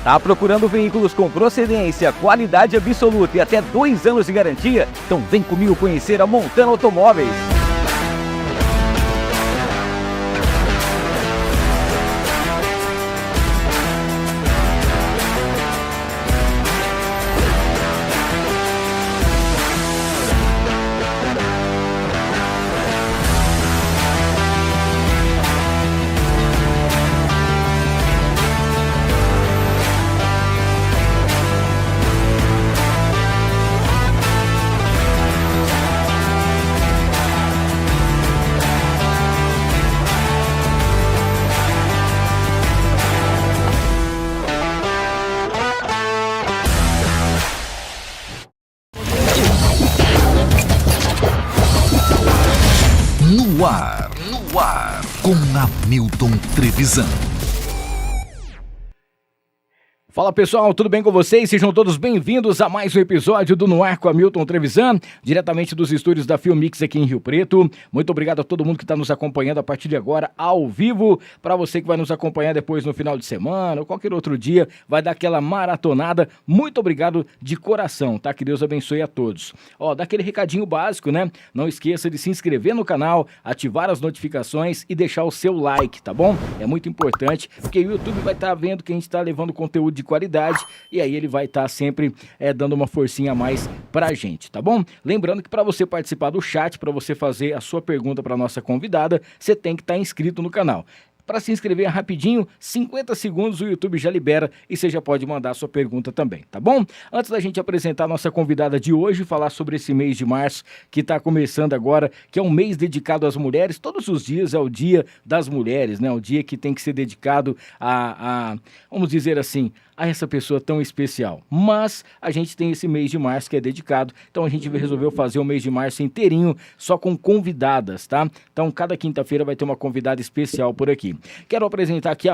Tá procurando veículos com procedência, qualidade absoluta e até 2 anos de garantia? Então vem comigo conhecer a Montana Automóveis. No ar, com Hamilton Trevisan. Fala pessoal, tudo bem com vocês? Sejam todos bem-vindos a mais um episódio do No Ar com Hamilton Trevisan, diretamente dos estúdios da Filmix aqui em Rio Preto. Muito obrigado a todo mundo que está nos acompanhando a partir de agora, ao vivo. Para você que vai nos acompanhar depois no final de semana ou qualquer outro dia, vai dar aquela maratonada. Muito obrigado de coração, tá? Que Deus abençoe a todos. Ó, dá aquele recadinho básico, né? Não esqueça de se inscrever no canal, ativar as notificações e deixar o seu like, tá bom? É muito importante, porque o YouTube vai estar vendo que a gente está levando conteúdo de qualidade e aí ele vai estar sempre dando uma forcinha a mais pra gente, tá bom? Lembrando que para você participar do chat, para você fazer a sua pergunta para nossa convidada, você tem que estar inscrito no canal. Para se inscrever rapidinho, 50 segundos o YouTube já libera e você já pode mandar a sua pergunta também, tá bom? Antes da gente apresentar a nossa convidada de hoje, falar sobre esse mês de março que está começando agora, que é um mês dedicado às mulheres. Todos os dias é o dia das mulheres, né? O dia que tem que ser dedicado vamos dizer assim, a essa pessoa tão especial. Mas a gente tem esse mês de março que é dedicado, então a gente resolveu fazer o mês de março inteirinho só com convidadas, tá? Então cada quinta-feira vai ter uma convidada especial por aqui. Quero apresentar aqui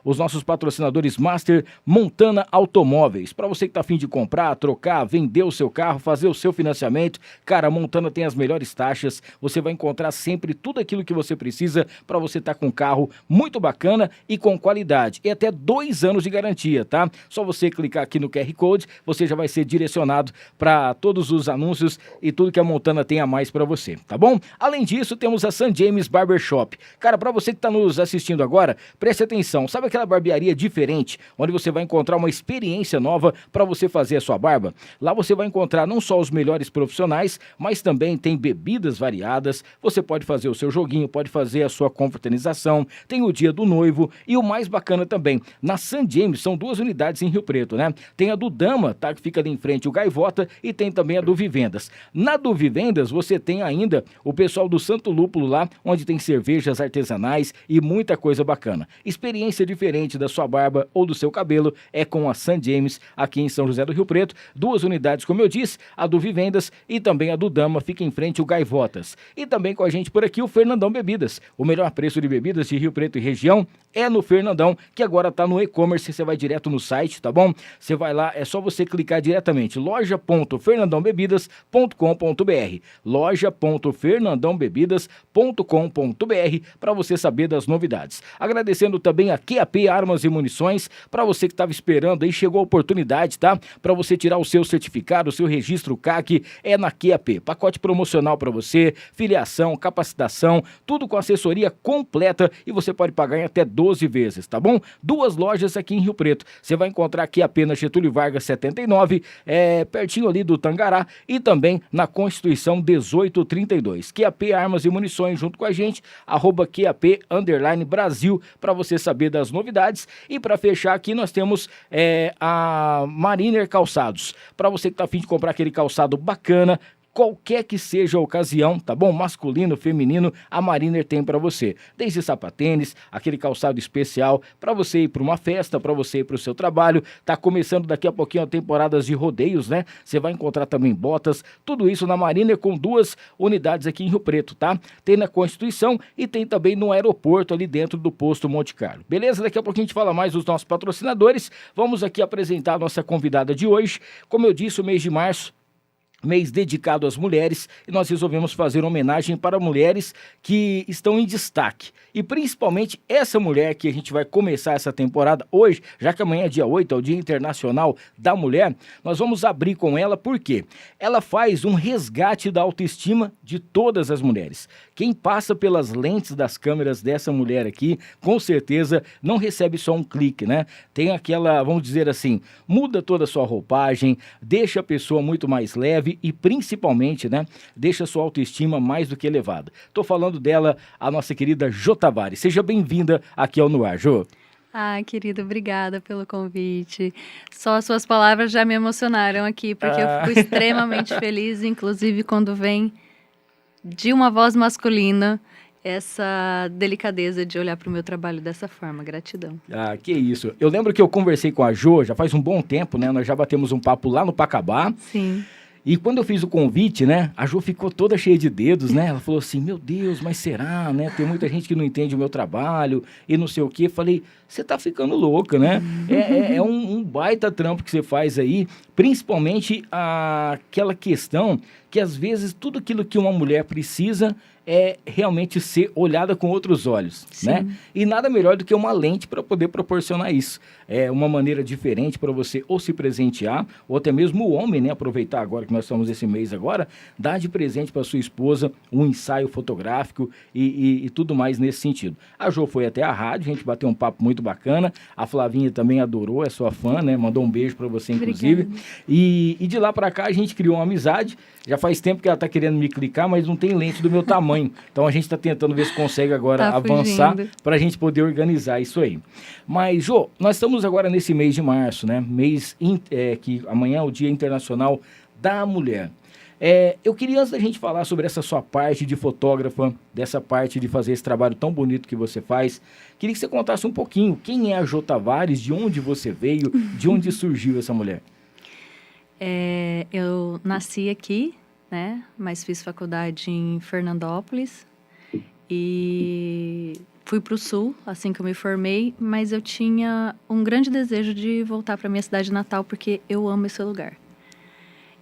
os nossos patrocinadores Master Montana Automóveis. Para você que está a fim de comprar, trocar, vender o seu carro, fazer o seu financiamento, cara, a Montana tem as melhores taxas. Você vai encontrar sempre tudo aquilo que você precisa para você estar com um carro muito bacana e com qualidade. E até 2 anos de garantia, tá? Só você clicar aqui no QR Code, você já vai ser direcionado para todos os anúncios e tudo que a Montana tem a mais para você, tá bom? Além disso, temos a St. James Barbershop. Cara, para você que está nos assistindo agora, preste atenção. Sabe aquela barbearia diferente, onde você vai encontrar uma experiência nova para você fazer a sua barba? Lá você vai encontrar não só os melhores profissionais, mas também tem bebidas variadas. Você pode fazer o seu joguinho, pode fazer a sua confraternização, tem o dia do noivo e o mais bacana também, na St. James são 2 unidades em Rio Preto, né? Tem a do Dama, tá? Que fica ali em frente o Gaivota, e tem também a do Vivendas. Na do Vivendas você tem ainda o pessoal do Santo Lúpulo lá, onde tem cervejas artesanais e muita coisa bacana. Experiência diferente da sua barba ou do seu cabelo é com a St. James aqui em São José do Rio Preto. 2 unidades, como eu disse, a do Vivendas e também a do Dama, fica em frente o Gaivotas. E também com a gente por aqui o Fernandão Bebidas. O melhor preço de bebidas de Rio Preto e região é no Fernandão, que agora tá no e-commerce. Você vai direto no site, tá bom? Você vai lá, é só você clicar diretamente, loja.fernandãobebidas.com.br, loja.fernandãobebidas.com.br, para você saber das novidades. Agradecendo também a QAP Armas e Munições, para você que estava esperando aí, chegou a oportunidade, tá? Para você tirar o seu certificado, o seu registro CAC, é na QAP. Pacote promocional para você, filiação, capacitação, tudo com assessoria completa e você pode pagar em até 12 vezes, tá bom? 2 lojas aqui em Rio Preto. Você vai encontrar aqui apenas Getúlio Vargas 79, pertinho ali do Tangará, e também na Constituição 1832. QAP Armas e Munições junto com a gente, @QAP_Brasil, para você saber das novidades. E para fechar aqui nós temos a Mariner Calçados. Para você que tá a fim de comprar aquele calçado bacana, qualquer que seja a ocasião, tá bom? Masculino, feminino, a Mariner tem para você. Desde sapatênis, aquele calçado especial para você ir para uma festa, para você ir para o seu trabalho. Tá começando daqui a pouquinho a temporadas de rodeios, né? Você vai encontrar também botas, tudo isso na Mariner com 2 unidades aqui em Rio Preto, tá? Tem na Constituição e tem também no aeroporto ali dentro do posto Monte Carlo. Beleza? Daqui a pouquinho a gente fala mais dos nossos patrocinadores. Vamos aqui apresentar a nossa convidada de hoje. Como eu disse, o mês de março mês dedicado às mulheres, e nós resolvemos fazer homenagem para mulheres que estão em destaque. E principalmente essa mulher que a gente vai começar essa temporada hoje, já que amanhã é dia 8, é o Dia Internacional da Mulher, nós vamos abrir com ela porque ela faz um resgate da autoestima de todas as mulheres. Quem passa pelas lentes das câmeras dessa mulher aqui, com certeza não recebe só um clique, né? Tem aquela, vamos dizer assim, muda toda a sua roupagem, deixa a pessoa muito mais leve e principalmente, né, deixa a sua autoestima mais do que elevada. Tô falando dela, a nossa querida Jô Tavares. Seja bem-vinda aqui ao No Ar, Jô. Ah, querido, obrigada pelo convite. Só as suas palavras já me emocionaram aqui, porque eu fico extremamente feliz, inclusive quando vem de uma voz masculina essa delicadeza de olhar para o meu trabalho dessa forma. Gratidão. Ah, que isso. Eu lembro que eu conversei com a Jô já faz um bom tempo, né? Nós já batemos um papo lá no Pacabá. Sim. E quando eu fiz o convite, né, a Jô ficou toda cheia de dedos, né? Ela falou assim, meu Deus, mas será, né? Tem muita gente que não entende o meu trabalho e não sei o quê. Falei, você tá ficando louca, né? É um baita trampo que você faz aí, principalmente aquela questão que às vezes tudo aquilo que uma mulher precisa é realmente ser olhada com outros olhos, Sim. né? E nada melhor do que uma lente para poder proporcionar isso. É uma maneira diferente para você ou se presentear, ou até mesmo o homem, né? Aproveitar agora que nós estamos esse mês agora, dar de presente para sua esposa um ensaio fotográfico e tudo mais nesse sentido. A Jô foi até a rádio, a gente bateu um papo muito bacana, a Flavinha também adorou, é sua fã, né? Mandou um beijo para você, inclusive. E de lá para cá a gente criou uma amizade. Já faz tempo que ela tá querendo me clicar, mas não tem lente do meu tamanho. Então a gente tá tentando ver se consegue agora avançar para a gente poder organizar isso aí. Mas, Jô, nós estamos agora nesse mês de março, né? Mês que amanhã é o Dia Internacional da Mulher. Eu queria, antes da gente falar sobre essa sua parte de fotógrafa, dessa parte de fazer esse trabalho tão bonito que você faz, queria que você contasse um pouquinho quem é a Jô Tavares, de onde você veio, de onde surgiu essa mulher. Eu nasci aqui, né? Mas fiz faculdade em Fernandópolis e fui para o Sul assim que eu me formei, mas eu tinha um grande desejo de voltar para minha cidade natal porque eu amo esse lugar.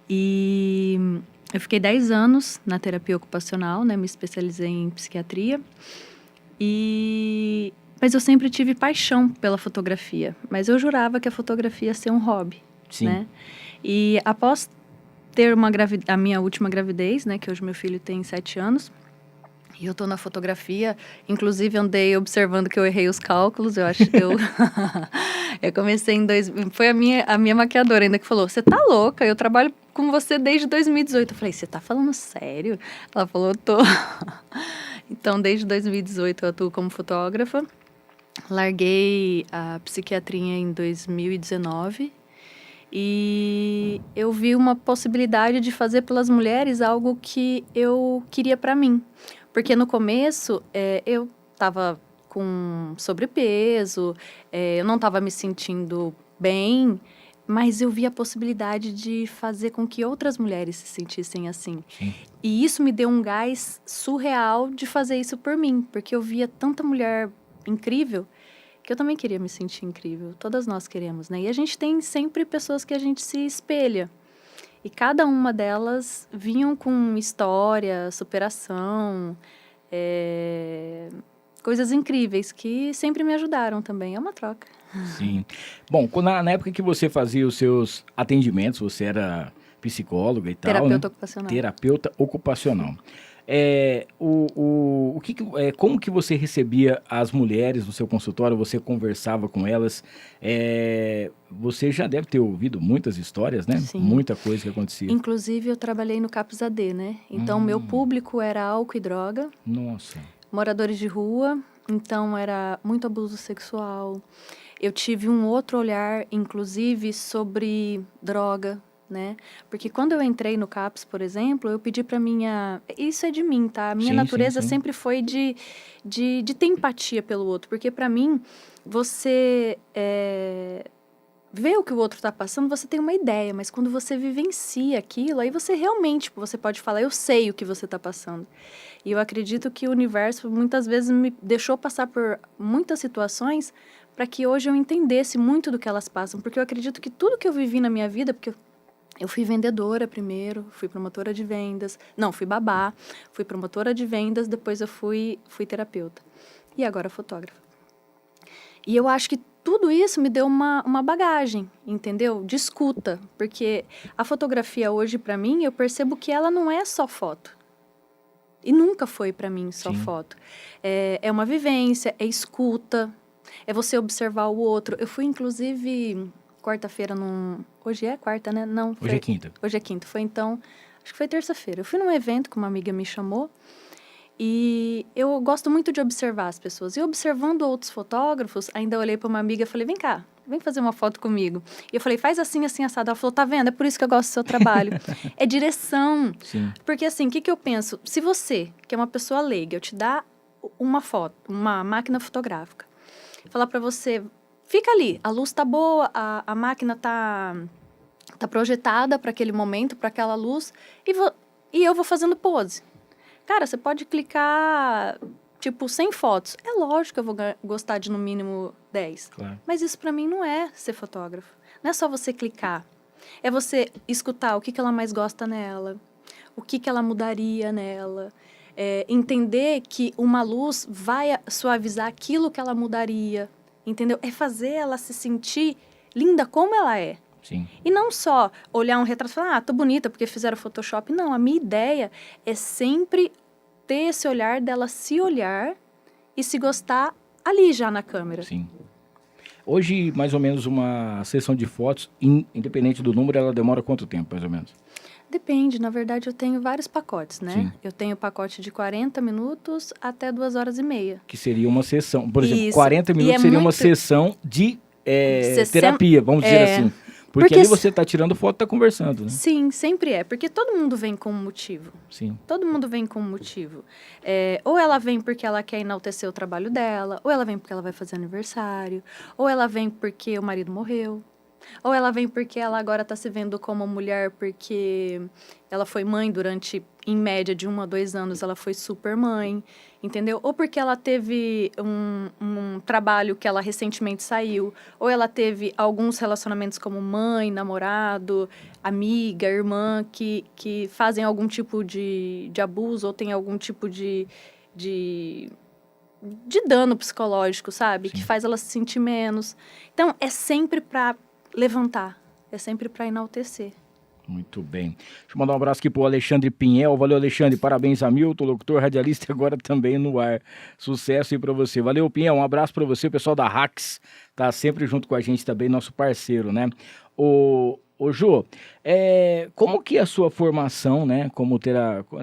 E eu fiquei 10 anos na terapia ocupacional, né? Me especializei em psiquiatria mas eu sempre tive paixão pela fotografia, mas eu jurava que a fotografia ia ser um hobby. Sim. Né? E após ter a minha última gravidez, né, que hoje meu filho tem 7 anos, e eu tô na fotografia, inclusive andei observando que eu errei os cálculos, eu acho que eu comecei foi a minha maquiadora ainda que falou, você tá louca, eu trabalho com você desde 2018. Eu falei, você tá falando sério? Ela falou, tô. Então, desde 2018 eu atuo como fotógrafa, larguei a psiquiatria em 2019, e eu vi uma possibilidade de fazer pelas mulheres algo que eu queria para mim. Porque no começo eu estava com sobrepeso, eu não estava me sentindo bem, mas eu vi a possibilidade de fazer com que outras mulheres se sentissem assim. Sim. E isso me deu um gás surreal de fazer isso por mim, porque eu via tanta mulher incrível que eu também queria me sentir incrível. Todas nós queremos, né? E a gente tem sempre pessoas que a gente se espelha. E cada uma delas vinham com história, superação, coisas incríveis que sempre me ajudaram também. É uma troca. Sim. Bom, na época que você fazia os seus atendimentos, você era psicóloga e tal, terapeuta, né? Ocupacional. Terapeuta ocupacional. Como que você recebia as mulheres no seu consultório? Você conversava com elas? Você já deve ter ouvido muitas histórias, né? Sim. Muita coisa que acontecia. Inclusive, eu trabalhei no CAPS AD, né? Então, meu público era álcool e droga. Nossa. Moradores de rua. Então, era muito abuso sexual. Eu tive um outro olhar, inclusive, sobre droga, né? Porque quando eu entrei no CAPS, por exemplo, eu pedi para isso é de mim, tá? A minha natureza sempre foi de ter empatia pelo outro, porque para mim, você vê o que o outro está passando, você tem uma ideia, mas quando você vivencia aquilo, aí você realmente, você pode falar, eu sei o que você está passando. E eu acredito que o universo muitas vezes me deixou passar por muitas situações para que hoje eu entendesse muito do que elas passam, porque eu acredito que tudo que eu vivi na minha vida, porque Eu fui vendedora primeiro, fui promotora de vendas. Não, fui babá, fui promotora de vendas, depois eu fui terapeuta. E agora fotógrafa. E eu acho que tudo isso me deu uma bagagem, entendeu? De escuta. Porque a fotografia hoje, para mim, eu percebo que ela não é só foto. E nunca foi para mim só foto. É uma vivência, é escuta, é você observar o outro. Eu fui, inclusive, quarta-feira num... Hoje é quarta, né? Não. Hoje é quinta. Hoje é quinta. Foi então... Acho que foi terça-feira. Eu fui num evento que uma amiga me chamou. E eu gosto muito de observar as pessoas. E observando outros fotógrafos, ainda olhei para uma amiga e falei, vem cá, vem fazer uma foto comigo. E eu falei, faz assim, assim, assado. Ela falou, tá vendo? É por isso que eu gosto do seu trabalho. É direção. Sim. Porque assim, o que eu penso? Se você, que é uma pessoa leiga, eu te dar uma foto, uma máquina fotográfica, falar para você, fica ali, a luz tá boa, a máquina tá projetada para aquele momento, para aquela luz, e eu vou fazendo pose. Cara, você pode clicar, tipo, 100 fotos. É lógico que eu vou gostar de, no mínimo, 10. Claro. Mas isso, pra mim, não é ser fotógrafo. Não é só você clicar. É você escutar o que ela mais gosta nela, o que ela mudaria nela. Entender que uma luz vai suavizar aquilo que ela mudaria. Entendeu? É fazer ela se sentir linda como ela é. Sim. E não só olhar um retrato e falar, tô bonita porque fizeram Photoshop. Não, a minha ideia é sempre ter esse olhar dela se olhar e se gostar ali já na câmera. Sim. Hoje, mais ou menos, uma sessão de fotos, independente do número, ela demora quanto tempo, mais ou menos? Depende, na verdade eu tenho vários pacotes, né? Sim. Eu tenho pacote de 40 minutos até 2h30. Que seria uma sessão, por exemplo, Isso. 40 minutos seria uma sessão de terapia, vamos dizer assim. Porque ali você está tirando foto e está conversando, né? Sim, sempre é. Porque todo mundo vem com um motivo. Sim. Todo mundo vem com um motivo. Ou ela vem porque ela quer enaltecer o trabalho dela, ou ela vem porque ela vai fazer aniversário, ou ela vem porque o marido morreu, ou ela vem porque ela agora está se vendo como mulher porque ela foi mãe durante, em média, de 1 a 2 anos, ela foi super mãe, entendeu? Ou porque ela teve um trabalho que ela recentemente saiu, ou ela teve alguns relacionamentos como mãe, namorado, amiga, irmã, que fazem algum tipo de abuso ou tem algum tipo de dano psicológico, sabe? Sim. Que faz ela se sentir menos. Então, é sempre para levantar, é sempre para enaltecer. Muito bem. Deixa eu mandar um abraço aqui pro Alexandre Pinhel. Valeu, Alexandre. Parabéns, Hamilton, locutor, radialista e agora também no ar. Sucesso aí para você. Valeu, Pinhel. Um abraço para você. O pessoal da Hax tá sempre junto com a gente também, nosso parceiro, né? Ô Jô, como que a sua formação, né,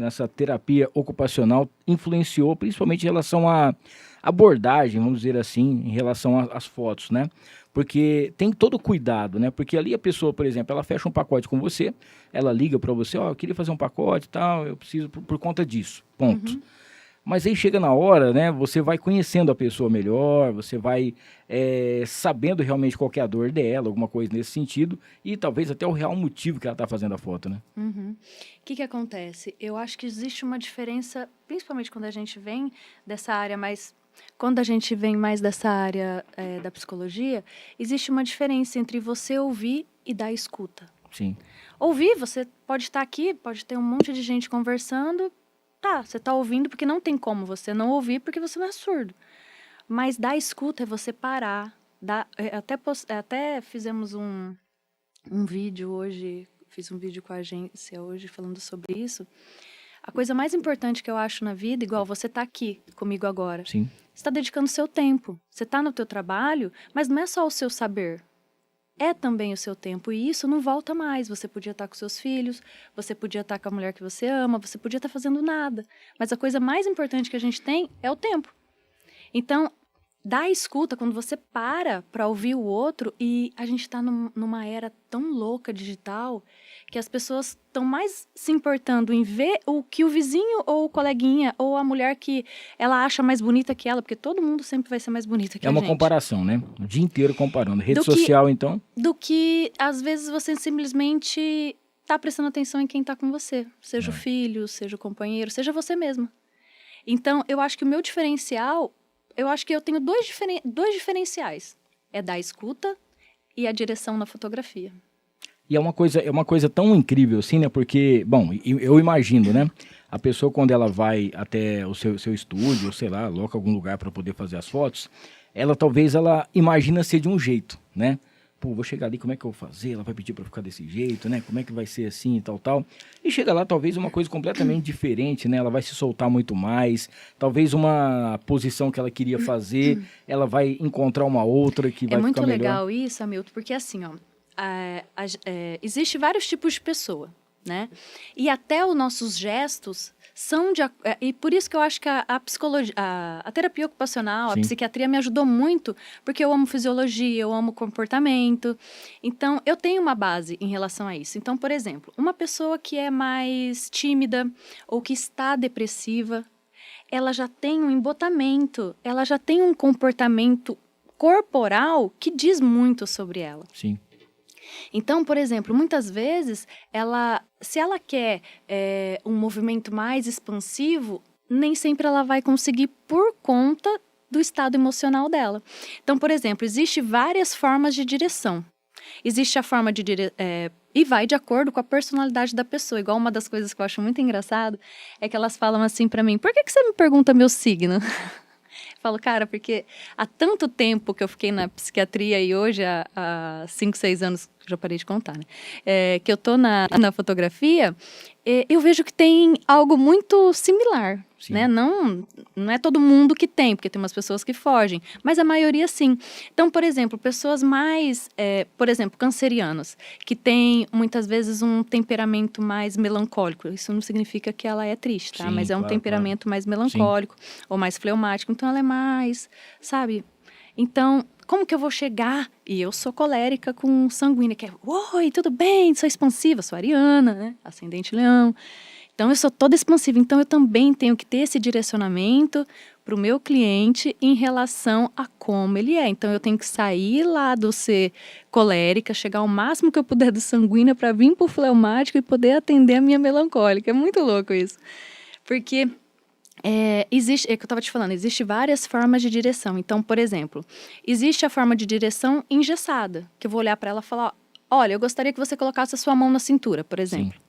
nessa terapia ocupacional influenciou, principalmente em relação à abordagem, vamos dizer assim, em relação às fotos, né? Porque tem todo cuidado, né? Porque ali a pessoa, por exemplo, ela fecha um pacote com você, ela liga para você, eu queria fazer um pacote e tal, eu preciso por conta disso, ponto. Uhum. Mas aí chega na hora, né? Você vai conhecendo a pessoa melhor, você vai sabendo realmente qual que é a dor dela, alguma coisa nesse sentido, e talvez até o real motivo que ela está fazendo a foto, né? Uhum. O que acontece? Eu acho que existe uma diferença, principalmente quando a gente vem dessa área mais... Quando a gente vem mais dessa área da psicologia, existe uma diferença entre você ouvir e dar escuta. Sim. Ouvir, você pode estar aqui, pode ter um monte de gente conversando, tá, você está ouvindo porque não tem como você não ouvir porque você não é surdo. Mas dar escuta é você parar. Até fizemos um vídeo hoje, fiz um vídeo com a agência hoje falando sobre isso. A coisa mais importante que eu acho na vida, igual você tá aqui comigo agora. Sim. Você está dedicando o seu tempo. Você está no teu trabalho, mas não é só o seu saber. É também o seu tempo. E isso não volta mais. Você podia estar com seus filhos, você podia estar com a mulher que você ama, você podia estar fazendo nada. Mas a coisa mais importante que a gente tem é o tempo. Então, dá escuta quando você para ouvir o outro, e a gente está numa era tão louca digital que as pessoas estão mais se importando em ver o que o vizinho ou o coleguinha ou a mulher que ela acha mais bonita que ela, porque todo mundo sempre vai ser mais bonita que a gente. É uma comparação, né? O dia inteiro comparando. Rede social, então? Do que, às vezes, você simplesmente tá prestando atenção em quem tá com você. Seja o filho, seja o companheiro, seja você mesma. Então, eu acho que o meu diferencial... Eu acho que eu tenho dois diferenciais. É da escuta e a direção na fotografia. E é uma coisa tão incrível assim, né? Porque, bom, eu imagino, né? A pessoa quando ela vai até o seu estúdio, ou sei lá, aloca algum lugar para poder fazer as fotos, ela imagina ser de um jeito, né? Pô, vou chegar ali, como é que eu vou fazer? Ela vai pedir para ficar desse jeito, né? Como é que vai ser assim e tal. E chega lá, talvez uma coisa completamente diferente, né? Ela vai se soltar muito mais. Talvez uma posição que ela queria fazer, ela vai encontrar uma outra que vai ficar melhor. É muito legal isso, Hamilton, porque assim, ó, existe vários tipos de pessoa, né? E até os nossos gestos são e por isso que eu acho que a psicologia, a terapia ocupacional, Sim. a psiquiatria me ajudou muito, porque eu amo fisiologia, eu amo comportamento. Então, eu tenho uma base em relação a isso. Então, por exemplo, uma pessoa que é mais tímida ou que está depressiva, ela já tem um embotamento, ela já tem um comportamento corporal que diz muito sobre ela. Sim. Então, por exemplo, muitas vezes, se ela quer um movimento mais expansivo, nem sempre ela vai conseguir por conta do estado emocional dela. Então, por exemplo, existem várias formas de direção. Existe a forma de e vai de acordo com a personalidade da pessoa. Igual uma das coisas que eu acho muito engraçado é que elas falam assim pra mim, por que você me pergunta meu signo? Falo, cara, porque há tanto tempo que eu fiquei na psiquiatria e hoje há 5, 6 anos, já parei de contar, né? Que eu tô na fotografia, eu vejo que tem algo muito similar, Sim. né? Não é todo mundo que tem, porque tem umas pessoas que fogem, mas a maioria sim. Então, por exemplo, pessoas mais, por exemplo, cancerianos, que têm muitas vezes um temperamento mais melancólico. Isso não significa que ela é triste, tá? Sim, mas é um claro, temperamento mais melancólico ou mais fleumático. Então, ela é mais, sabe? Então, como que eu vou chegar? E eu sou colérica com sanguínea, que é, oi, tudo bem? Sou expansiva, sou ariana, né? Ascendente leão. Então, eu sou toda expansiva. Então, eu também tenho que ter esse direcionamento para o meu cliente em relação a como ele é. Então, eu tenho que sair lá do ser colérica, chegar ao máximo que eu puder do sanguínea para vir para o fleumático e poder atender a minha melancólica. É muito louco isso. Porque existe, é que eu estava te falando, existe várias formas de direção. Então, por exemplo, existe a forma de direção engessada, que eu vou olhar para ela e falar, olha, eu gostaria que você colocasse a sua mão na cintura, por exemplo. Sim.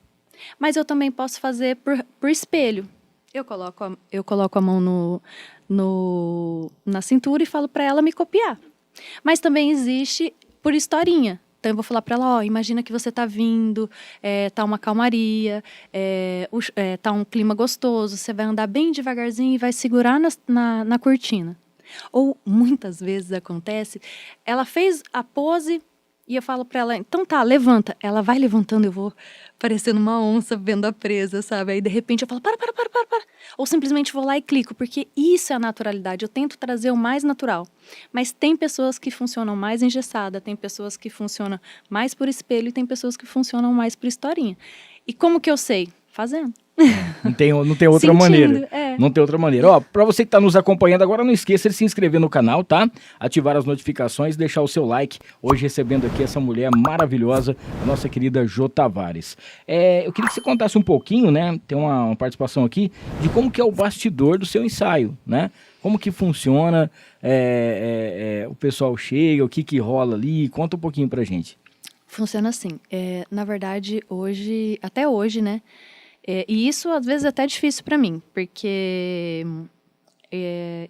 Mas eu também posso fazer por espelho. Eu coloco a mão na cintura e falo para ela me copiar. Mas também existe por historinha. Então, eu vou falar para ela, imagina que você está vindo, tá uma calmaria, tá um clima gostoso, você vai andar bem devagarzinho e vai segurar na cortina. Ou, muitas vezes acontece, ela fez a pose e eu falo para ela, então tá, levanta. Ela vai levantando, eu vou parecendo uma onça vendo a presa, sabe? Aí, de repente, eu falo, para. Ou simplesmente vou lá e clico, porque isso é a naturalidade. Eu tento trazer o mais natural. Mas tem pessoas que funcionam mais engessada, tem pessoas que funcionam mais por espelho e tem pessoas que funcionam mais por historinha. E como que eu sei? Fazendo. Não tem outra maneira. Não tem outra maneira. Ó, pra você que tá nos acompanhando agora, não esqueça de se inscrever no canal, tá? Ativar as notificações, deixar o seu like. Hoje recebendo aqui essa mulher maravilhosa, a nossa querida Jô Tavares. Eu queria que você contasse um pouquinho, né? Tem uma participação aqui, de como que é o bastidor do seu ensaio, né? Como que funciona, o pessoal chega, o que rola ali. Conta um pouquinho pra gente. Funciona assim. Na verdade, até hoje, né? E isso, às vezes, é até difícil para mim, porque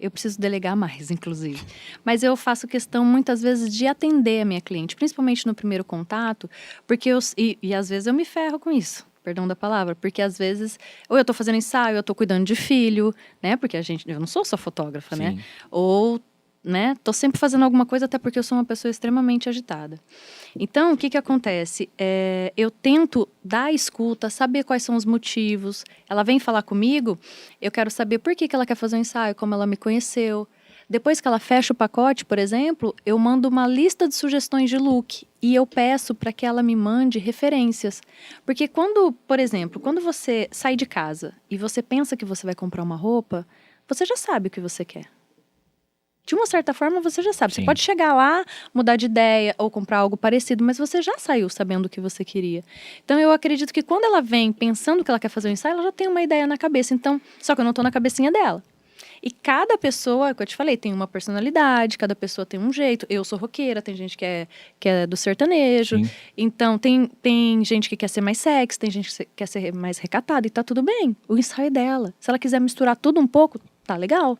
eu preciso delegar mais, inclusive. Mas eu faço questão, muitas vezes, de atender a minha cliente, principalmente no primeiro contato, porque e às vezes eu me ferro com isso, perdão da palavra, porque às vezes, ou eu tô fazendo ensaio, eu tô cuidando de filho, né? Porque eu não sou só fotógrafa, Sim. né? Ou, né? Tô sempre fazendo alguma coisa, até porque eu sou uma pessoa extremamente agitada. Então, o que acontece? Eu tento dar a escuta, saber quais são os motivos. Ela vem falar comigo, eu quero saber por que ela quer fazer um ensaio, como ela me conheceu. Depois que ela fecha o pacote, por exemplo, eu mando uma lista de sugestões de look e eu peço para que ela me mande referências. Porque por exemplo, quando você sai de casa e você pensa que você vai comprar uma roupa, você já sabe o que você quer. De uma certa forma, você já sabe. Sim. Você pode chegar lá, mudar de ideia ou comprar algo parecido, mas você já saiu sabendo o que você queria. Então, eu acredito que quando ela vem pensando que ela quer fazer um ensaio, ela já tem uma ideia na cabeça. Então, só que eu não estou na cabecinha dela. E cada pessoa, que eu te falei, tem uma personalidade, cada pessoa tem um jeito. Eu sou roqueira, tem gente que é do sertanejo. Sim. Então, tem gente que quer ser mais sexy, tem gente que quer ser mais recatada, e tá tudo bem. O ensaio é dela. Se ela quiser misturar tudo um pouco, tá legal.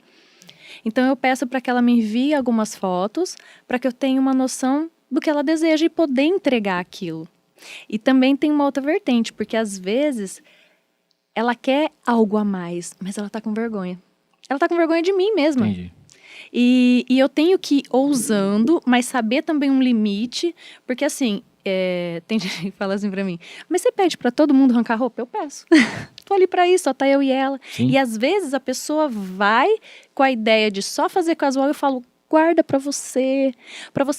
Então, eu peço para que ela me envie algumas fotos, para que eu tenha uma noção do que ela deseja e poder entregar aquilo. E também tem uma outra vertente, porque às vezes ela quer algo a mais, mas ela tá com vergonha. Ela tá com vergonha de mim mesma. Entendi. E eu tenho que ir ousando, mas saber também um limite, porque assim, tem gente que fala assim pra mim, mas você pede pra todo mundo arrancar roupa? Eu peço. Tô ali pra isso, só tá eu e ela. Sim. E às vezes a pessoa vai com a ideia de só fazer casual, eu falo, guarda pra você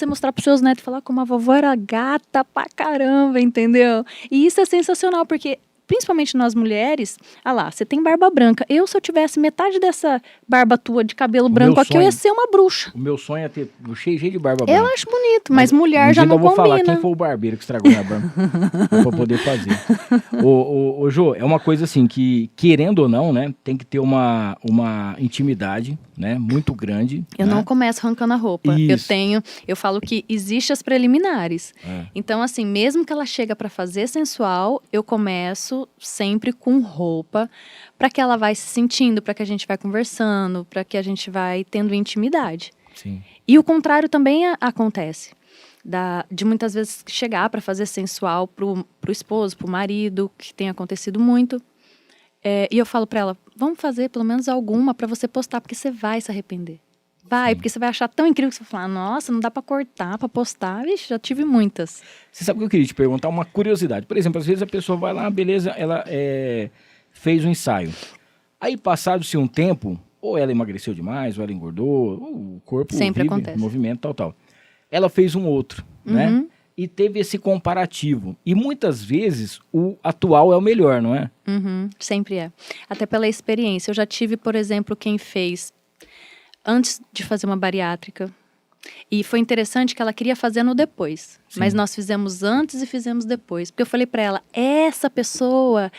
mostrar pros seus netos, falar como a vovó era gata pra caramba, entendeu? E isso é sensacional, porque principalmente nós mulheres, você tem barba branca. Se eu tivesse metade dessa barba tua de cabelo branco aqui, eu ia ser uma bruxa. O meu sonho é ter cheio de barba branca. Eu acho bonito, mas mulher já não eu vou combina. falar quem foi o barbeiro que estragou minha barba pra poder fazer. Ô, Jô, é uma coisa assim que, querendo ou não, né, tem que ter uma intimidade, né, muito grande. Eu não começo arrancando a roupa. Isso. Eu falo que existe as preliminares. Então, assim, mesmo que ela chega pra fazer sensual, eu começo sempre com roupa, para que ela vai se sentindo, para que a gente vai conversando, para que a gente vai tendo intimidade. Sim. E o contrário também acontece. De muitas vezes chegar para fazer sensual pro esposo, pro marido, que tem acontecido muito. E eu falo para ela, vamos fazer pelo menos alguma para você postar, porque você vai se arrepender. Vai, porque você vai achar tão incrível que você vai falar, nossa, não dá pra cortar, pra postar. Vixe, já tive muitas. Você sabe o que eu queria te perguntar? Uma curiosidade. Por exemplo, às vezes a pessoa vai lá, beleza, ela fez um ensaio. Aí, passado-se um tempo, ou ela emagreceu demais, ou ela engordou, ou o corpo sempre vive, acontece. Movimento, tal. Ela fez um outro, né? E teve esse comparativo. E muitas vezes o atual é o melhor, não é? Sempre é. Até pela experiência. Eu já tive, por exemplo, quem fez antes de fazer uma bariátrica. E foi interessante que ela queria fazer no depois. Sim. Mas nós fizemos antes e fizemos depois. Porque eu falei pra ela, essa pessoa,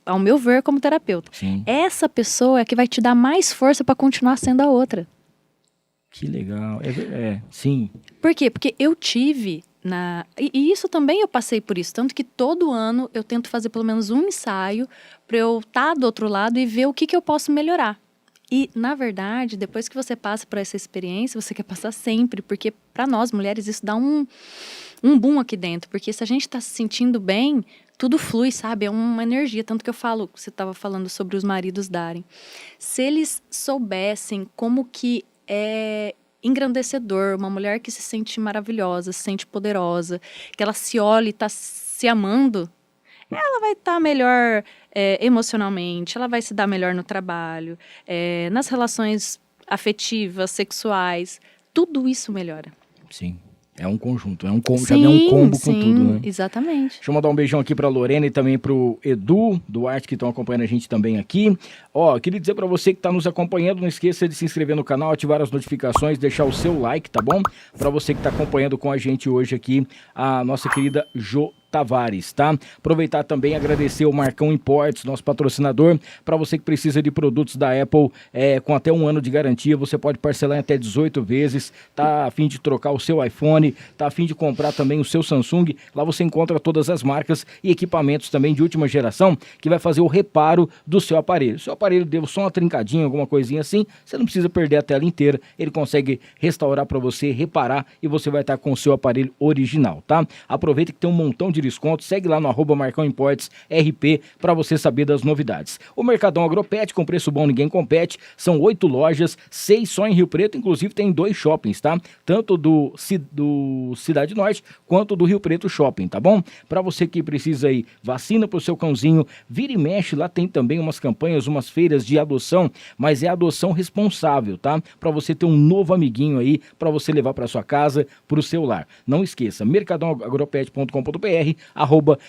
ao meu ver como terapeuta, sim, essa pessoa é que vai te dar mais força pra continuar sendo a outra. Que legal. Sim. Por quê? Porque eu tive... E isso também eu passei por isso. Tanto que todo ano eu tento fazer pelo menos um ensaio pra eu estar do outro lado e ver o que eu posso melhorar. E, na verdade, depois que você passa por essa experiência, você quer passar sempre, porque para nós, mulheres, isso dá um boom aqui dentro, porque se a gente está se sentindo bem, tudo flui, sabe? É uma energia, tanto que eu falo, você estava falando sobre os maridos darem. Se eles soubessem como que é engrandecedor, uma mulher que se sente maravilhosa, se sente poderosa, que ela se olha e está se amando, ela vai estar melhor emocionalmente, ela vai se dar melhor no trabalho, nas relações afetivas, sexuais, tudo isso melhora. Sim, é um conjunto, já é um combo com tudo, né? Exatamente. Deixa eu mandar um beijão aqui pra Lorena e também pro Edu, Duarte, que estão acompanhando a gente também aqui. Queria dizer pra você que tá nos acompanhando, não esqueça de se inscrever no canal, ativar as notificações, deixar o seu like, tá bom? Pra você que tá acompanhando com a gente hoje aqui, a nossa querida Jô Tavares, tá? Aproveitar também e agradecer o Marcão Imports, nosso patrocinador. Para você que precisa de produtos da Apple com até 1 ano de garantia, você pode parcelar em até 18 vezes. Tá a fim de trocar o seu iPhone, tá a fim de comprar também o seu Samsung. Lá você encontra todas as marcas e equipamentos também de última geração que vai fazer o reparo do seu aparelho. Se o aparelho deu só uma trincadinha, alguma coisinha assim, você não precisa perder a tela inteira. Ele consegue restaurar para você, reparar e você vai estar com o seu aparelho original, tá? Aproveita que tem um montão de desconto, segue lá no @Marcão Imports RP para você saber das novidades. O Mercadão Agropet, com preço bom ninguém compete, são 8 lojas, 6 só em Rio Preto, inclusive tem 2 shoppings, tá? Tanto do Cidade Norte quanto do Rio Preto Shopping, tá bom? Para você que precisa aí, vacina pro seu cãozinho, vira e mexe, lá tem também umas campanhas, umas feiras de adoção, mas é adoção responsável, tá? Para você ter um novo amiguinho aí, para você levar para sua casa, pro seu lar. Não esqueça, mercadãoagropet.com.br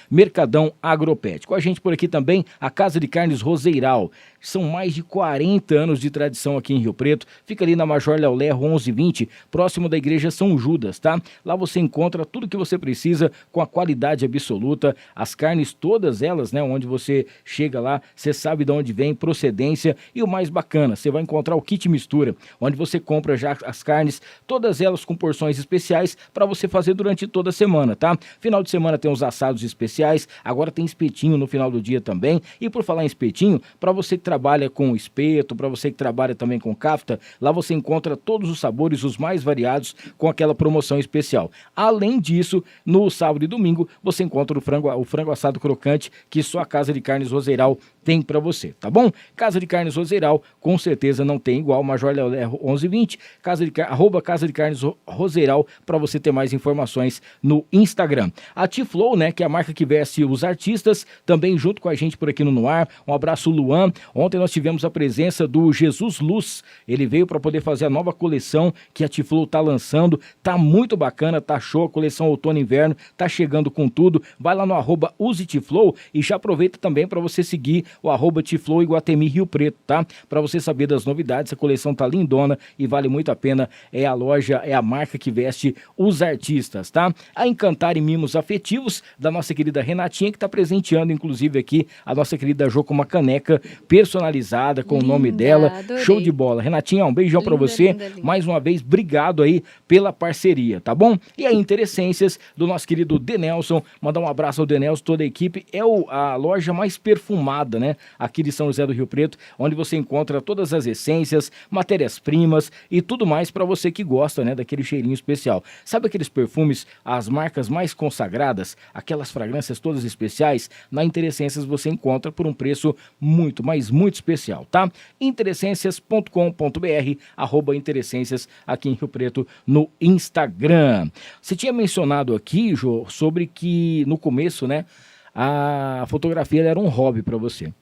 @Mercadão Agropet. Com a gente por aqui também, a Casa de Carnes Roseiral. São mais de 40 anos de tradição aqui em Rio Preto. Fica ali na Major Léo Lerro 1120, próximo da Igreja São Judas, tá? Lá você encontra tudo que você precisa com a qualidade absoluta. As carnes, todas elas, né? Onde você chega lá, você sabe de onde vem, procedência. E o mais bacana, você vai encontrar o kit mistura, onde você compra já as carnes, todas elas com porções especiais para você fazer durante toda a semana, tá? Final de semana tem os assados especiais, agora tem espetinho no final do dia também. E por falar em espetinho, para você que trabalha com espeto, para você que trabalha também com kafta, lá você encontra todos os sabores, os mais variados, com aquela promoção especial. Além disso, no sábado e domingo, você encontra o frango assado crocante, que só a Casa de Carnes Roseiral tem para você, tá bom? Casa de Carnes Roseiral, com certeza não tem igual, Major Léo Lerro 1120, Casa de Carnes Roseiral, para você ter mais informações no Instagram. A T-Flow, né, que é a marca que veste os artistas, também junto com a gente por aqui no Noir. Um abraço, Luan. Ontem nós tivemos a presença do Jesus Luz, ele veio para poder fazer a nova coleção que a T-Flow tá lançando, tá muito bacana, tá show, a coleção outono e inverno, tá chegando com tudo. Vai lá no @useTFlow e já aproveita também para você seguir o @T-Flow Iguatemi Rio Preto, tá? Para você saber das novidades, a coleção tá lindona e vale muito a pena. É a loja, é a marca que veste os artistas, tá? A Encantar em Mimos Afetivos, da nossa querida Renatinha, que tá presenteando, inclusive, aqui a nossa querida Jo com uma caneca personalizada com o nome dela. Adorei. Show de bola. Renatinha, um beijão para você. Linda. Mais uma vez, obrigado aí pela parceria, tá bom? E a Interessências, do nosso querido Denelson, mandar um abraço ao Denelson, toda a equipe. É a loja mais perfumada, né? Aqui de São José do Rio Preto, onde você encontra todas as essências, matérias-primas e tudo mais para você que gosta, né? Daquele cheirinho especial. Sabe aqueles perfumes, as marcas mais consagradas, aquelas fragrâncias todas especiais? Na Interessências você encontra por um preço muito, mas muito especial, tá? Interessências.com.br, @Interessências aqui em Rio Preto no Instagram. Você tinha mencionado aqui, Jô, sobre que no começo, né, a fotografia era um hobby para você.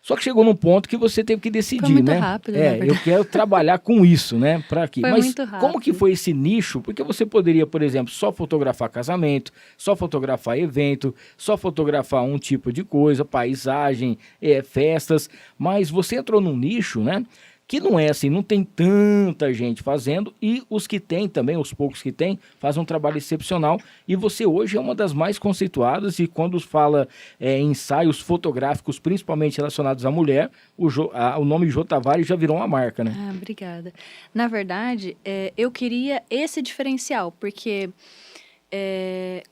Só que chegou num ponto que você teve que decidir, Foi muito né? rápido, na verdade. Eu quero trabalhar com isso, né? Para quê? Foi Mas muito rápido. como que foi esse nicho? Porque você poderia, por exemplo, só fotografar casamento, só fotografar evento, só fotografar um tipo de coisa, paisagem, festas, mas você entrou num nicho, né? Que não é assim, não tem tanta gente fazendo, e os que tem também, os poucos que tem, fazem um trabalho excepcional, e você hoje é uma das mais conceituadas, e quando fala em ensaios fotográficos, principalmente relacionados à mulher, o nome Jô Tavares já virou uma marca, né? Ah, obrigada. Na verdade, eu queria esse diferencial, porque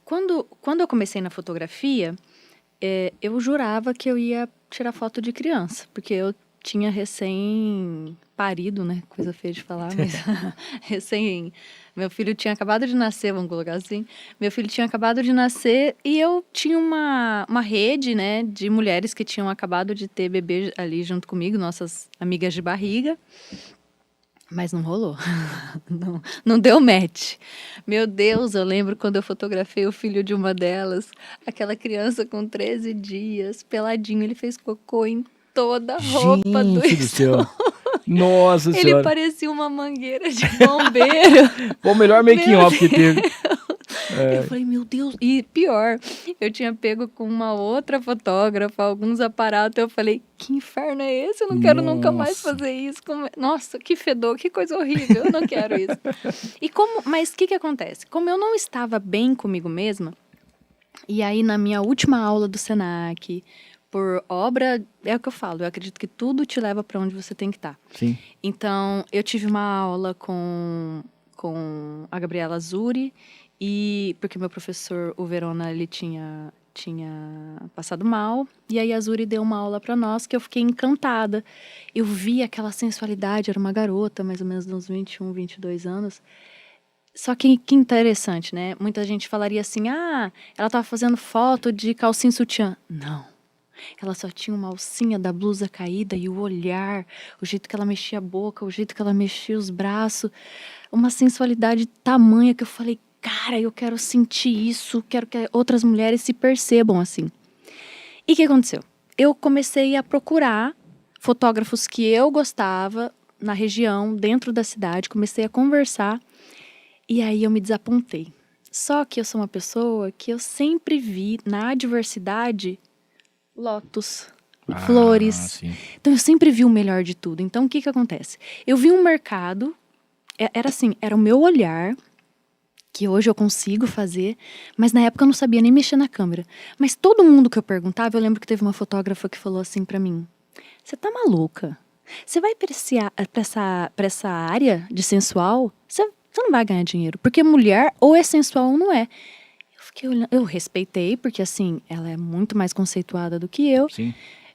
quando eu comecei na fotografia, eu jurava que eu ia tirar foto de criança, porque eu tinha recém-parido, né? Coisa feia de falar, mas meu filho tinha acabado de nascer, vamos colocar assim. Meu filho tinha acabado de nascer e eu tinha uma rede, né, de mulheres que tinham acabado de ter bebê ali junto comigo, nossas amigas de barriga. Mas não rolou. Não deu match. Meu Deus, eu lembro quando eu fotografei o filho de uma delas, aquela criança com 13 dias, peladinho, ele fez cocô em toda a roupa do céu. Nossa Ele senhora. parecia uma mangueira de bombeiro. Foi o melhor making off que teve. Eu falei, meu Deus. E pior, eu tinha pego com uma outra fotógrafa alguns aparatos. Eu falei, que inferno é esse? Eu não quero nunca mais fazer isso. Nossa, que fedor, que coisa horrível. Eu não quero isso. Mas o que acontece? Como eu não estava bem comigo mesma, e aí na minha última aula do Senac, por obra, é o que eu falo, eu acredito que tudo te leva para onde você tem que estar. Sim. Então, eu tive uma aula com a Gabriela Zuri, porque meu professor, o Verona, ele tinha passado mal, e aí a Zuri deu uma aula para nós que eu fiquei encantada. Eu vi aquela sensualidade, era uma garota, mais ou menos de uns 21, 22 anos. Só que interessante, né? Muita gente falaria assim, ela estava fazendo foto de calcinha sutiã. Não. Ela só tinha uma alcinha da blusa caída e o olhar, o jeito que ela mexia a boca, o jeito que ela mexia os braços, uma sensualidade tamanha que eu falei, cara, eu quero sentir isso, quero que outras mulheres se percebam assim. E o que aconteceu? Eu comecei a procurar fotógrafos que eu gostava na região, dentro da cidade, comecei a conversar e aí eu me desapontei. Só que eu sou uma pessoa que eu sempre vi na adversidade lotos, flores. Sim. Então eu sempre vi o melhor de tudo. Então o que acontece? Eu vi um mercado, era assim, era o meu olhar, que hoje eu consigo fazer, mas na época eu não sabia nem mexer na câmera. Mas todo mundo que eu perguntava, eu lembro que teve uma fotógrafa que falou assim pra mim: você tá maluca? Você vai pra essa área de sensual, você não vai ganhar dinheiro. Porque mulher ou é sensual ou não é. Eu fiquei olhando, eu respeitei, porque assim, ela é muito mais conceituada do que eu. Sim.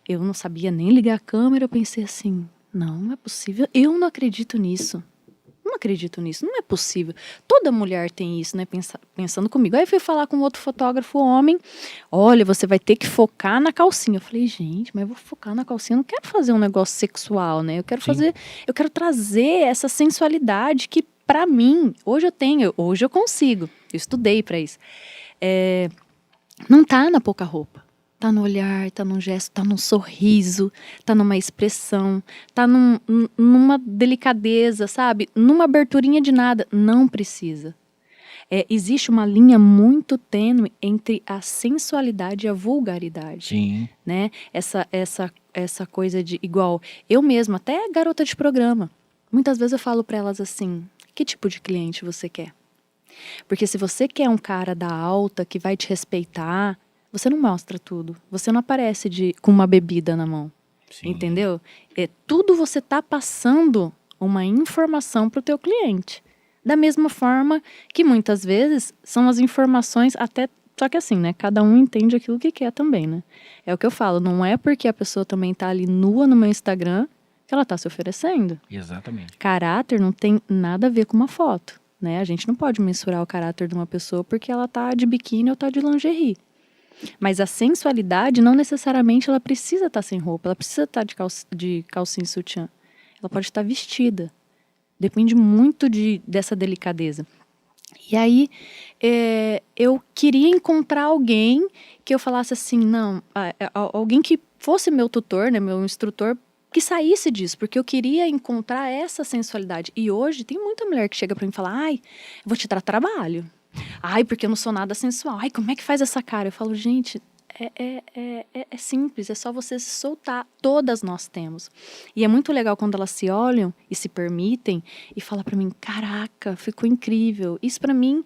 Eu não sabia nem ligar a câmera, eu pensei assim, não é possível, eu não acredito nisso. Não acredito nisso, não é possível. Toda mulher tem isso, né? Pensando comigo. Aí eu fui falar com outro fotógrafo homem. Olha, você vai ter que focar na calcinha. Eu falei, gente, mas eu vou focar na calcinha. Eu não quero fazer um negócio sexual, né? Eu quero eu quero trazer essa sensualidade que, pra mim, hoje eu consigo. Eu estudei pra isso. Não tá na pouca roupa. Tá no olhar, tá num gesto, tá num sorriso, tá numa expressão, tá numa delicadeza, sabe? Numa aberturinha de nada. Não precisa. Existe uma linha muito tênue entre a sensualidade e a vulgaridade. Sim. Né? Essa coisa de igual. Eu mesma, até garota de programa, muitas vezes eu falo pra elas assim: que tipo de cliente você quer? Porque se você quer um cara da alta que vai te respeitar, você não mostra tudo. Você não aparece com uma bebida na mão. Sim. Entendeu? Tudo você tá passando uma informação pro teu cliente. Da mesma forma que muitas vezes são as informações até... Só que assim, né? Cada um entende aquilo que quer também, né? É o que eu falo. Não é porque a pessoa também tá ali nua no meu Instagram que ela tá se oferecendo. Exatamente. Caráter não tem nada a ver com uma foto, né? A gente não pode mensurar o caráter de uma pessoa porque ela tá de biquíni ou tá de lingerie. Mas a sensualidade não necessariamente ela precisa estar sem roupa, ela precisa estar de calcinha e sutiã. Ela pode estar vestida. Depende muito dessa delicadeza. E aí, eu queria encontrar alguém que eu falasse assim, não, alguém que fosse meu tutor, né, meu instrutor, que saísse disso, porque eu queria encontrar essa sensualidade. E hoje tem muita mulher que chega pra mim e fala, ai, eu vou te dar trabalho. Ai, porque eu não sou nada sensual. Ai, como é que faz essa cara? Eu falo, gente, é simples, é só você se soltar. Todas nós temos. E é muito legal quando elas se olham e se permitem e falam pra mim, caraca, ficou incrível. Isso pra mim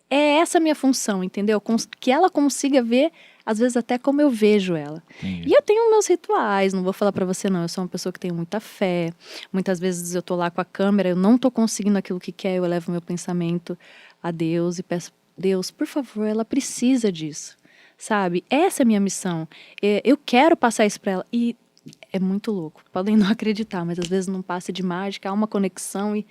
é essa minha função, entendeu? Que ela consiga ver, às vezes até como eu vejo ela. Entendi. E eu tenho meus rituais, não vou falar pra você não, eu sou uma pessoa que tem muita fé. Muitas vezes eu tô lá com a câmera, eu não tô conseguindo aquilo que quer, eu levo meu pensamento a Deus e peço, Deus, por favor, ela precisa disso, sabe? Essa é a minha missão. Eu quero passar isso pra ela. E é muito louco. Podem não acreditar, mas às vezes num passe de mágica há uma conexão e...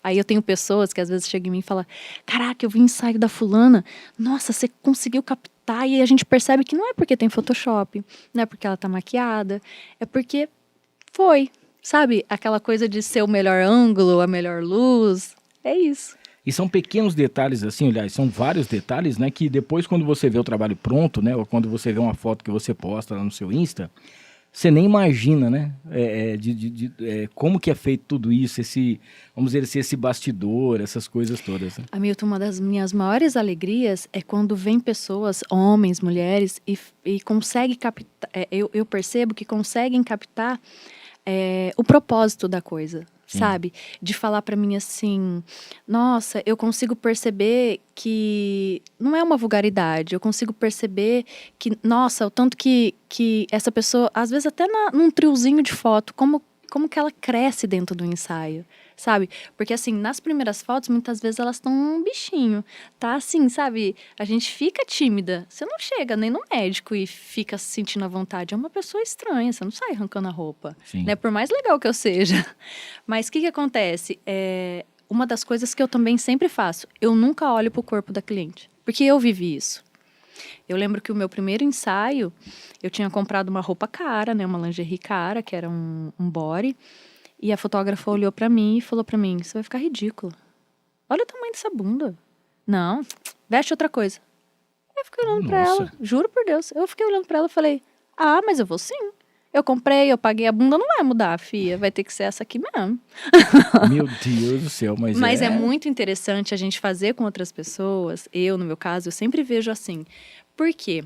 Aí eu tenho pessoas que às vezes chegam em mim e falam, caraca, eu vi o ensaio da fulana, nossa, você conseguiu captar, e a gente percebe que não é porque tem Photoshop, não é porque ela tá maquiada, é porque foi, sabe? Aquela coisa de ser o melhor ângulo, a melhor luz, é isso. E são pequenos detalhes assim, aliás, são vários detalhes, né, que depois quando você vê o trabalho pronto, né, ou quando você vê uma foto que você posta lá no seu Insta, você nem imagina, né, como que é feito tudo isso, vamos dizer assim, esse bastidor, essas coisas todas. Né? Hamilton, uma das minhas maiores alegrias é quando vem pessoas, homens, mulheres, e conseguem captar, eu percebo que conseguem captar o propósito da coisa. Sabe? De falar pra mim assim, nossa, eu consigo perceber que não é uma vulgaridade, eu consigo perceber que, nossa, o tanto que essa pessoa, às vezes até num triozinho de foto, como que ela cresce dentro do ensaio, sabe? Porque assim, nas primeiras fotos, muitas vezes elas estão um bichinho, tá assim, sabe? A gente fica tímida, você não chega nem no médico e fica se sentindo à vontade, é uma pessoa estranha, você não sai arrancando a roupa, né? Por mais legal que eu seja. Mas o que acontece? Uma das coisas que eu também sempre faço, eu nunca olho pro corpo da cliente, porque eu vivi isso. Eu lembro que o meu primeiro ensaio, eu tinha comprado uma roupa cara, né, uma lingerie cara, que era um body, e a fotógrafa olhou pra mim e falou pra mim, você vai ficar ridícula. Olha o tamanho dessa bunda. Não, veste outra coisa. Eu fiquei olhando pra ela, juro por Deus. Eu fiquei olhando pra ela e falei, mas eu vou sim. Eu comprei, eu paguei, a bunda não vai mudar, fia. Vai ter que ser essa aqui mesmo. Meu Deus do céu, Mas é muito interessante a gente fazer com outras pessoas. Eu, no meu caso, eu sempre vejo assim. Por quê?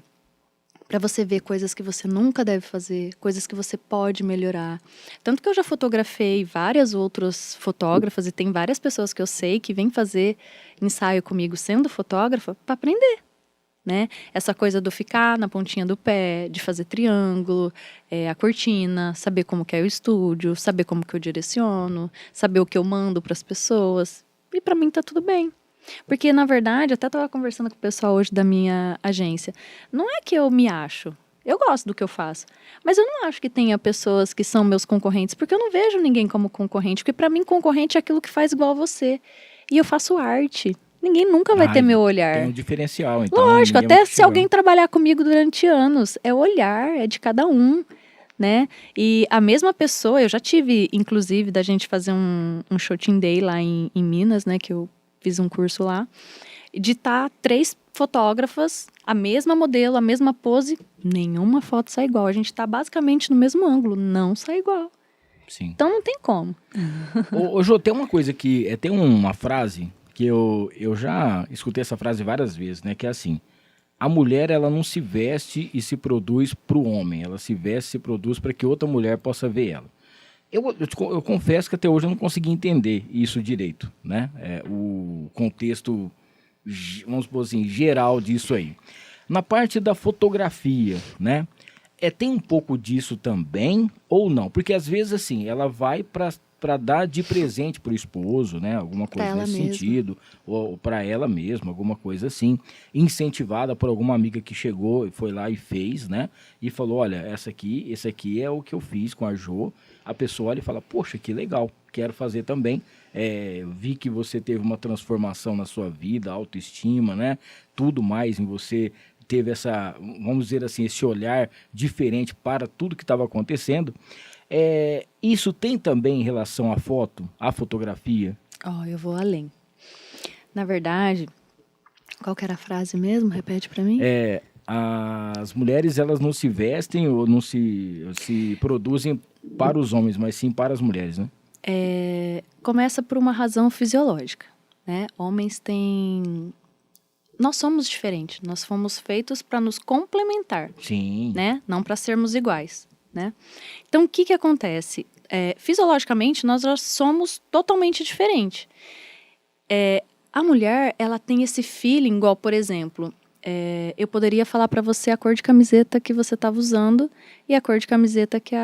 Para você ver coisas que você nunca deve fazer, coisas que você pode melhorar. Tanto que eu já fotografei várias outras fotógrafas e tem várias pessoas que eu sei que vêm fazer ensaio comigo sendo fotógrafa para aprender. Né? Essa coisa do ficar na pontinha do pé, de fazer triângulo, a cortina, saber como que é o estúdio, saber como que eu direciono, saber o que eu mando para as pessoas. E para mim tá tudo bem. Porque, na verdade, eu até estava conversando com o pessoal hoje da minha agência. Não é que eu me acho. Eu gosto do que eu faço. Mas eu não acho que tenha pessoas que são meus concorrentes, porque eu não vejo ninguém como concorrente. Porque para mim, concorrente é aquilo que faz igual a você. E eu faço arte. Ninguém nunca vai ter meu olhar. Tem um diferencial, então. Lógico, até se alguém trabalhar comigo durante anos. É o olhar, é de cada um, né? E a mesma pessoa, eu já tive, inclusive, da gente fazer um shooting day lá em Minas, né? Que eu fiz um curso lá. De estar 3 fotógrafas, a mesma modelo, a mesma pose. Nenhuma foto sai igual. A gente está basicamente no mesmo ângulo. Não sai igual. Sim. Então não tem como. Ô, Jô, tem uma coisa que... Tem uma frase... que eu já escutei essa frase várias vezes, né? Que é assim, a mulher, ela não se veste e se produz para o homem, ela se veste e se produz para que outra mulher possa ver ela. Eu confesso que até hoje eu não consegui entender isso direito, né? O contexto, vamos supor assim, geral disso aí. Na parte da fotografia, né? Tem um pouco disso também ou não? Porque às vezes, assim, ela vai para dar de presente pro esposo, né? Alguma coisa nesse sentido, ou para ela mesma, alguma coisa assim, incentivada por alguma amiga que chegou e foi lá e fez, né? E falou, olha, esse aqui é o que eu fiz com a Jô. A pessoa olha e fala, poxa, que legal, quero fazer também. Vi que você teve uma transformação na sua vida, autoestima, né? Tudo mais em você teve essa, vamos dizer assim, esse olhar diferente para tudo que estava acontecendo. Isso tem também em relação à foto, à fotografia? Eu vou além. Na verdade, qual que era a frase mesmo? Repete para mim. As mulheres, elas não se vestem ou não se produzem para os homens, mas sim para as mulheres, né? Começa por uma razão fisiológica, né? Homens têm... Nós somos diferentes, nós fomos feitos para nos complementar. Sim. Né? Não para sermos iguais. Né? Então, o que acontece? Fisiologicamente, nós já somos totalmente diferentes. A mulher, ela tem esse feeling, igual, por exemplo, eu poderia falar para você a cor de camiseta que você estava usando e a cor de camiseta que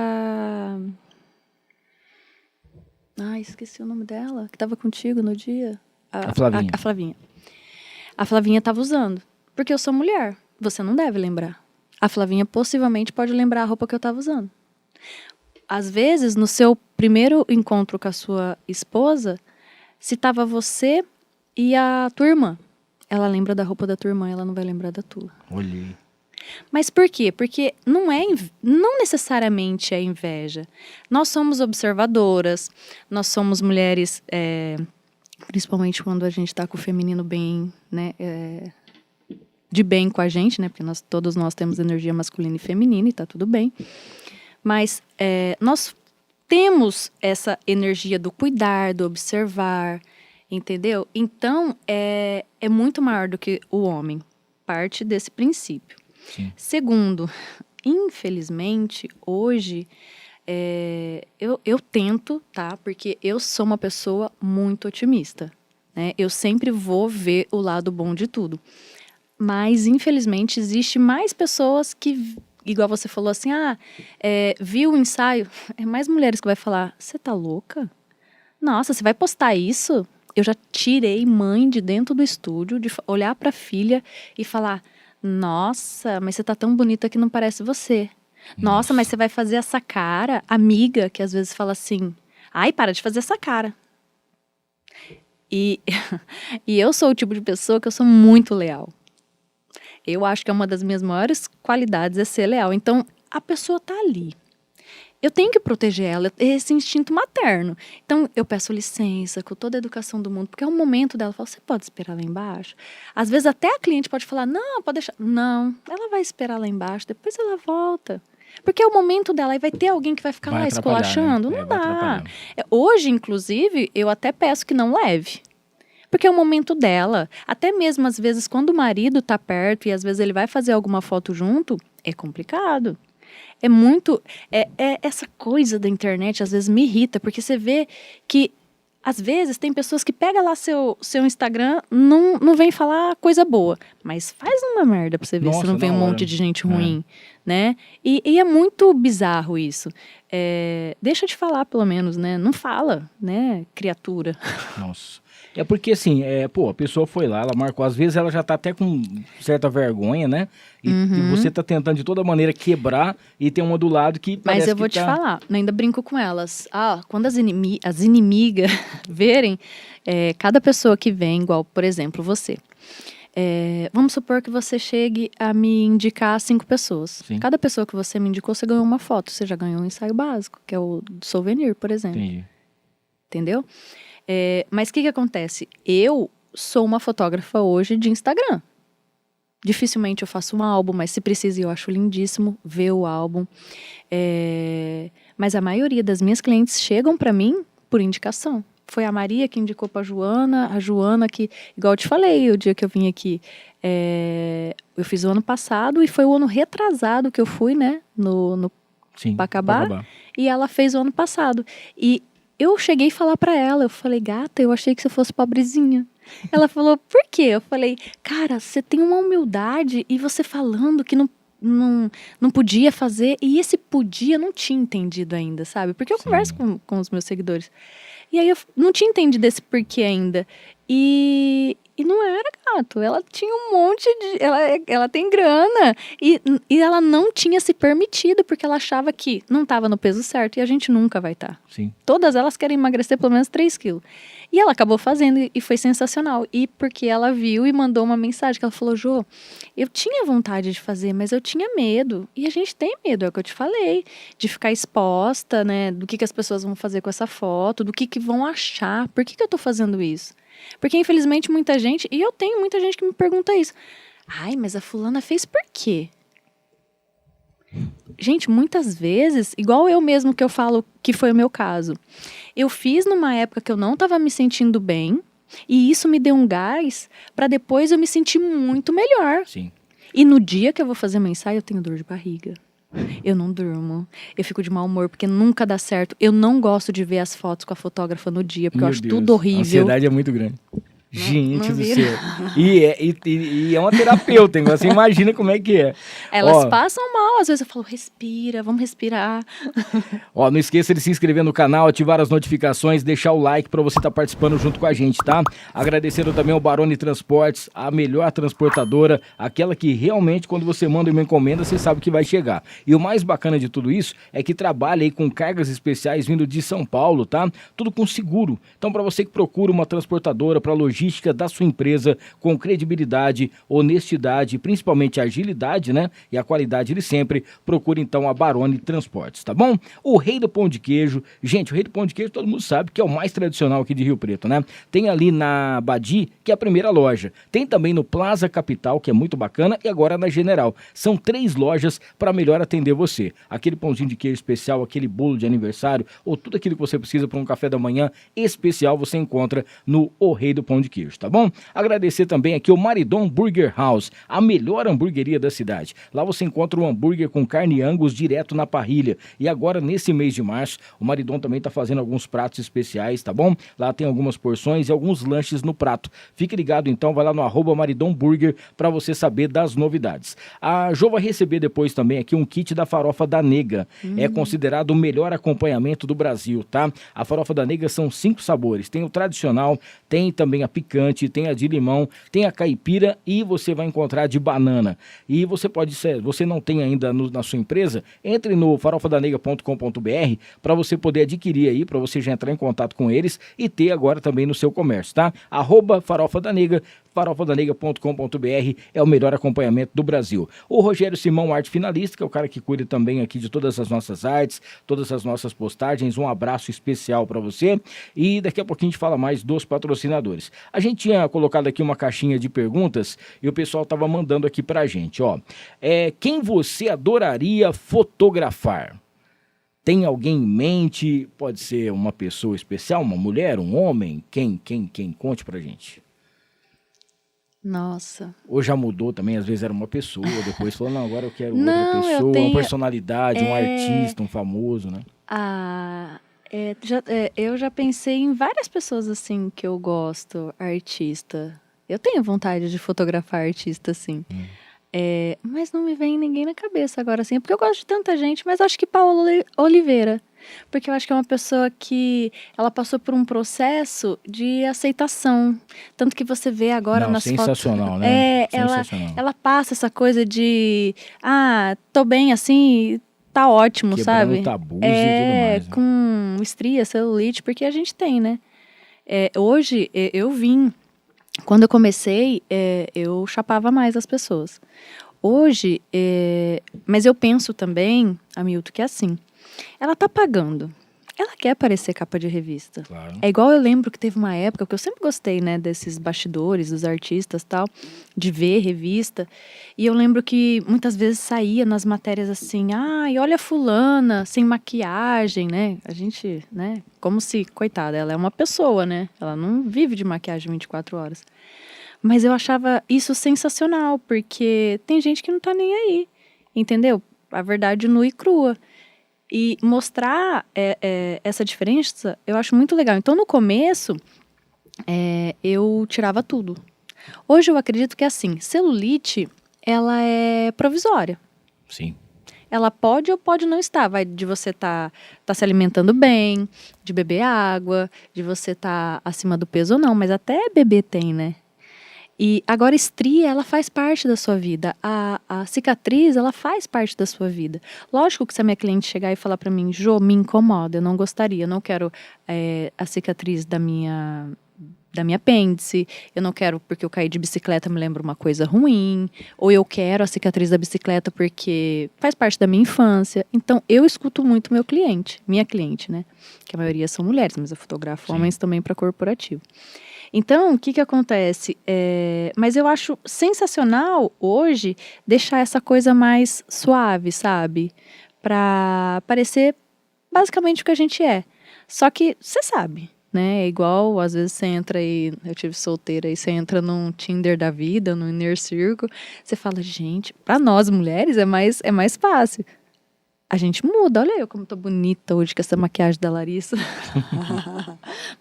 esqueci o nome dela, que estava contigo no dia. A Flavinha. A Flavinha. A Flavinha estava usando, porque eu sou mulher. Você não deve lembrar. A Flavinha possivelmente pode lembrar a roupa que eu estava usando. Às vezes, no seu primeiro encontro com a sua esposa, se estava você e a tua irmã. Ela lembra da roupa da tua irmã, ela não vai lembrar da tua. Olhei. Mas por quê? Porque não necessariamente é inveja. Nós somos observadoras, nós somos mulheres, principalmente quando a gente está com o feminino bem, né, de bem com a gente, né? Porque todos nós temos energia masculina e feminina e tá tudo bem. Mas nós temos essa energia do cuidar, do observar, entendeu? Então, é muito maior do que o homem. Parte desse princípio. Sim. Segundo, infelizmente, hoje, eu tento, tá? Porque eu sou uma pessoa muito otimista, né? Eu sempre vou ver o lado bom de tudo. Mas, infelizmente, existe mais pessoas que, igual você falou assim, viu o ensaio, mais mulheres que vai falar, você tá louca? Nossa, você vai postar isso? Eu já tirei mãe de dentro do estúdio, de olhar pra filha e falar, nossa, mas você tá tão bonita que não parece você. Nossa, mas você vai fazer essa cara? Amiga, que às vezes fala assim, ai, para de fazer essa cara. E eu sou o tipo de pessoa que eu sou muito leal. Eu acho que uma das minhas maiores qualidades é ser leal. Então, a pessoa tá ali. Eu tenho que proteger ela, esse instinto materno. Então, eu peço licença com toda a educação do mundo, porque é o momento dela. Eu falo, você pode esperar lá embaixo? Às vezes, até a cliente pode falar, não, pode deixar. Não, ela vai esperar lá embaixo, depois ela volta. Porque é o momento dela e vai ter alguém que vai ficar lá esculachando. Né? Não dá. Hoje, inclusive, eu até peço que não leve. Porque é o momento dela. Até mesmo, às vezes, quando o marido tá perto e às vezes ele vai fazer alguma foto junto, é complicado. É muito... essa coisa da internet, às vezes, me irrita. Porque você vê que, às vezes, tem pessoas que pegam lá seu Instagram, não vem falar coisa boa. Mas faz uma merda pra você ver se não vem um monte de gente ruim, né? E é muito bizarro isso. Deixa de falar, pelo menos, né? Não fala, né, criatura. Nossa. É porque, assim, a pessoa foi lá, ela marcou. Às vezes ela já tá até com certa vergonha, né? E você tá tentando de toda maneira quebrar e tem uma do lado que parece. Mas eu vou te falar, eu ainda brinco com elas. Quando as inimigas verem, cada pessoa que vem, igual, por exemplo, você. Vamos supor que você chegue a me indicar 5 pessoas. Sim. Cada pessoa que você me indicou, você ganhou uma foto. Você já ganhou um ensaio básico, que é o souvenir, por exemplo. Entendi. Entendeu? Mas o que acontece? Eu sou uma fotógrafa hoje de Instagram. Dificilmente eu faço um álbum, mas se precisa eu acho lindíssimo ver o álbum. Mas a maioria das minhas clientes chegam para mim por indicação. Foi a Maria que indicou para a Joana que, igual eu te falei, o dia que eu vim aqui, eu fiz o ano passado e foi o ano retrasado que eu fui, né, no Pacabá, e ela fez o ano passado. E eu cheguei a falar pra ela, eu falei, gata, eu achei que você fosse pobrezinha. Ela falou, por quê? Eu falei, cara, você tem uma humildade e você falando que não podia fazer, e esse podia eu não tinha entendido ainda, sabe? Porque eu converso com os meus seguidores. E aí eu não tinha entendido esse porquê ainda. E não era, gato. Ela tinha um monte de... Ela tem grana. E ela não tinha se permitido, porque ela achava que não estava no peso certo. E a gente nunca vai estar. Sim. Todas elas querem emagrecer pelo menos 3 quilos. E ela acabou fazendo e foi sensacional. E porque ela viu e mandou uma mensagem que ela falou, Jô, eu tinha vontade de fazer, mas eu tinha medo. E a gente tem medo, é o que eu te falei. De ficar exposta, né? Do que as pessoas vão fazer com essa foto, do que vão achar. Por que eu tô fazendo isso? Porque, infelizmente, muita gente... E eu tenho muita gente que me pergunta isso. Ai, mas a fulana fez por quê? Gente, muitas vezes... Igual eu mesmo que eu falo que foi o meu caso. Eu fiz numa época que eu não estava me sentindo bem. E isso me deu um gás para depois eu me sentir muito melhor. Sim. E no dia que eu vou fazer meu ensaio, eu tenho dor de barriga. Eu não durmo, eu fico de mau humor, porque nunca dá certo. Eu não gosto de ver as fotos com a fotógrafa no dia, porque eu acho tudo horrível. A ansiedade é muito grande. Gente do céu. E é uma terapeuta, você imagina como é que é. Elas passam mal, às vezes eu falo, respira, vamos respirar. Não esqueça de se inscrever no canal, ativar as notificações, deixar o like para você estar participando junto com a gente, tá? Agradecendo também ao Baroni Transportes, a melhor transportadora, aquela que realmente quando você manda uma encomenda, você sabe que vai chegar. E o mais bacana de tudo isso é que trabalha aí com cargas especiais vindo de São Paulo, tá? Tudo com seguro. Então, para você que procura uma transportadora para logística da sua empresa com credibilidade, honestidade e principalmente agilidade, né? E a qualidade de sempre, procure então a Baroni Transportes, tá bom? O Rei do Pão de Queijo, gente, o Rei do Pão de Queijo todo mundo sabe que é o mais tradicional aqui de Rio Preto, né? Tem ali na Badi, que é a primeira loja. Tem também no Plaza Capital, que é muito bacana, e agora na General. São 3 lojas para melhor atender você. Aquele pãozinho de queijo especial, aquele bolo de aniversário, ou tudo aquilo que você precisa para um café da manhã especial, você encontra no O Rei do Pão de Queijo, tá bom? Agradecer também aqui o Maridon Burger House, a melhor hamburgueria da cidade. Lá você encontra um hambúrguer com carne Angus direto na parrilha. E agora, nesse mês de março, o Maridon também tá fazendo alguns pratos especiais, tá bom? Lá tem algumas porções e alguns lanches no prato. Fique ligado então, vai lá no @Maridon Burger para você saber das novidades. A Jo vai receber depois também aqui um kit da farofa da Nega. É considerado o melhor acompanhamento do Brasil, tá? A farofa da Nega são 5 sabores. Tem o tradicional, tem também a picante, tem a de limão, tem a caipira e você vai encontrar de banana. E você pode ser, você não tem ainda na sua empresa, entre no farofadanega.com.br para você poder adquirir aí, para você já entrar em contato com eles e ter agora também no seu comércio, tá? @farofadanega, farofadanega.com.br é o melhor acompanhamento do Brasil. O Rogério Simão, arte finalista, que é o cara que cuida também aqui de todas as nossas artes, todas as nossas postagens, um abraço especial para você e daqui a pouquinho a gente fala mais dos patrocinadores. A gente tinha colocado aqui uma caixinha de perguntas e o pessoal estava mandando aqui pra gente, ó. Quem você adoraria fotografar? Tem alguém em mente? Pode ser uma pessoa especial, uma mulher, um homem? Quem? Conte pra gente. Nossa. Ou já mudou também, às vezes era uma pessoa, depois falou, não, agora eu quero Não, outra pessoa, eu tenho- uma personalidade, um artista, um famoso, né? Eu já pensei em várias pessoas assim que eu gosto, artista. Eu tenho vontade de fotografar artista, assim. Mas não me vem ninguém na cabeça agora, assim. Porque eu gosto de tanta gente, mas acho que Paola Oliveira. Porque eu acho que é uma pessoa que ela passou por um processo de aceitação. Tanto que você vê agora Não, nas fotos. sensacional, né? Ela Sensacional. passa essa coisa de tô bem assim, tá ótimo, Quebrando sabe? tabus e tudo mais, né? Com estria, celulite, porque a gente tem, né? Hoje, eu vim. Quando eu comecei, eu chapava mais as pessoas. Hoje, mas eu penso também, Hamilton, que é assim. Ela tá pagando. Ela quer parecer capa de revista. Claro. É igual eu lembro que teve uma época que eu sempre gostei, né, desses bastidores, dos artistas e tal, de ver revista. E eu lembro que muitas vezes saía nas matérias assim, ai, olha a fulana, sem maquiagem, né? A gente, né, como se, coitada, ela é uma pessoa, né? Ela não vive de maquiagem 24 horas. Mas eu achava isso sensacional, porque tem gente que não tá nem aí, entendeu? A verdade nua e crua. E mostrar essa diferença, eu acho muito legal. Então, no começo, eu tirava tudo. Hoje eu acredito que, assim, celulite, ela é provisória. Sim. Ela pode ou pode não estar. Vai de você tá se alimentando bem, de beber água, de você tá acima do peso ou não. Mas até bebê tem, né? E agora, estria, ela faz parte da sua vida. A cicatriz, ela faz parte da sua vida. Lógico que se a minha cliente chegar e falar pra mim, Jô, me incomoda, eu não gostaria, eu não quero a cicatriz da minha apêndice, eu não quero porque eu caí de bicicleta, me lembra uma coisa ruim, ou eu quero a cicatriz da bicicleta porque faz parte da minha infância. Então, eu escuto muito minha cliente, né? Que a maioria são mulheres, mas eu fotografo homens também para corporativo. Então, o que acontece? Mas eu acho sensacional hoje deixar essa coisa mais suave, sabe? Pra parecer basicamente o que a gente é. Só que, você sabe, né? É igual, às vezes você entra aí, eu tive solteira, aí você entra num Tinder da vida, num Inner Circle, você fala, gente, pra nós mulheres é mais fácil. A gente muda, olha eu como tô bonita hoje com essa maquiagem da Larissa.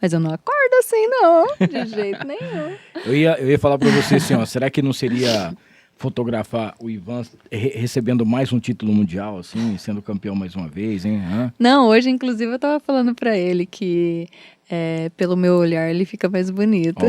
Mas eu não acordo assim, não, de jeito nenhum. Eu ia falar pra você assim, ó, será que não seria fotografar o Ivan recebendo mais um título mundial, assim, sendo campeão mais uma vez, hein? Não, hoje, inclusive, eu tava falando pra ele que pelo meu olhar ele fica mais bonito.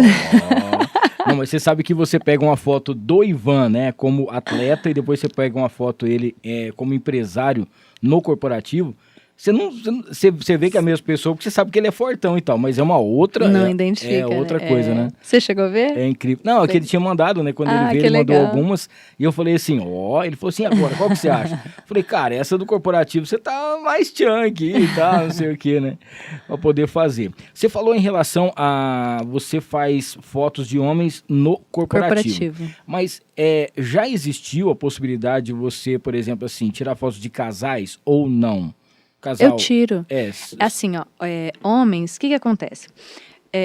Não, mas você sabe que você pega uma foto do Ivan, né, como atleta, e depois você pega uma foto ele como empresário no corporativo. Você vê que é a mesma pessoa, porque você sabe que ele é fortão e tal, mas é uma outra... Não identifica. É outra coisa, né? Você chegou a ver? É incrível. Não, é que ele tinha mandado, né? Quando ele veio, ele mandou algumas. E eu falei assim, ele falou assim, agora, qual que você acha? Falei, cara, essa do corporativo, você tá mais tchan aqui e tal, não sei o que, né? Pra poder fazer. Você falou em relação a... Você faz fotos de homens no corporativo. Mas já existiu a possibilidade de você, por exemplo, assim, tirar fotos de casais ou não? Casal, eu tiro. Assim, ó, homens, o que acontece?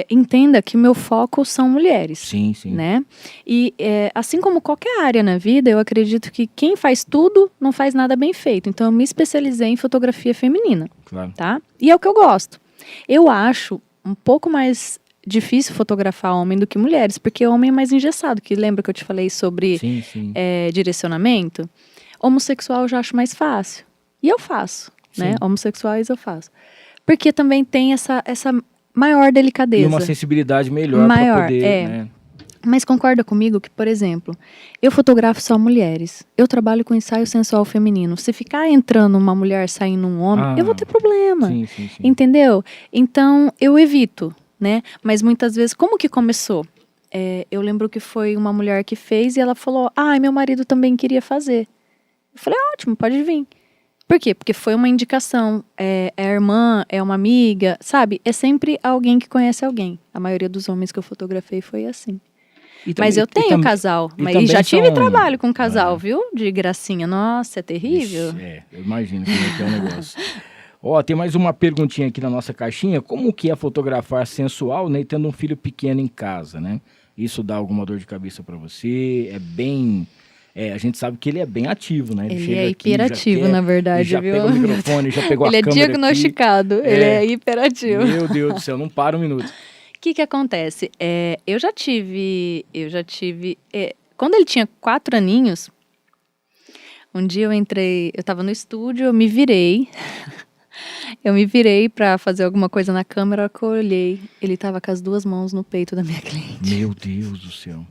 Entenda que o meu foco são mulheres. Sim. Né? E assim como qualquer área na vida, eu acredito que quem faz tudo não faz nada bem feito. Então eu me especializei em fotografia feminina. Claro. Tá? E é o que eu gosto. Eu acho um pouco mais difícil fotografar homem do que mulheres, porque homem é mais engessado. Que lembra que eu te falei sobre direcionamento? Homossexual eu já acho mais fácil. E eu faço. Né? Homossexuais eu faço. Porque também tem essa maior delicadeza. E uma sensibilidade melhor para poder... Né? Mas concorda comigo que, por exemplo, eu fotografo só mulheres. Eu trabalho com ensaio sensual feminino. Se ficar entrando uma mulher, saindo um homem, eu vou ter problema. Sim. Entendeu? Então, eu evito, né? Mas muitas vezes, como que começou? Eu lembro que foi uma mulher que fez e ela falou, meu marido também queria fazer. Eu falei, ótimo, pode vir. Por quê? Porque foi uma indicação, é a irmã, é uma amiga, sabe? É sempre alguém que conhece alguém. A maioria dos homens que eu fotografei foi assim. Mas eu tenho casal, mas já tive trabalho com casal, viu? De gracinha. Nossa, é terrível. Eu imagino que é um negócio. Ó, tem mais uma perguntinha aqui na nossa caixinha. Como que é fotografar sensual, né, e tendo um filho pequeno em casa, né? Isso dá alguma dor de cabeça pra você? É bem... a gente sabe que ele é bem ativo, né? Ele é hiperativo, na verdade, já viu? Pega o microfone, já pegou a câmera Ele é diagnosticado, aqui. ele é hiperativo. Meu Deus do céu, não para um minuto. O que acontece? Eu já tive... quando ele tinha 4 aninhos, um dia eu tava no estúdio, eu me virei pra fazer alguma coisa na câmera, que eu olhei, ele tava com as 2 mãos no peito da minha cliente. Meu Deus do céu.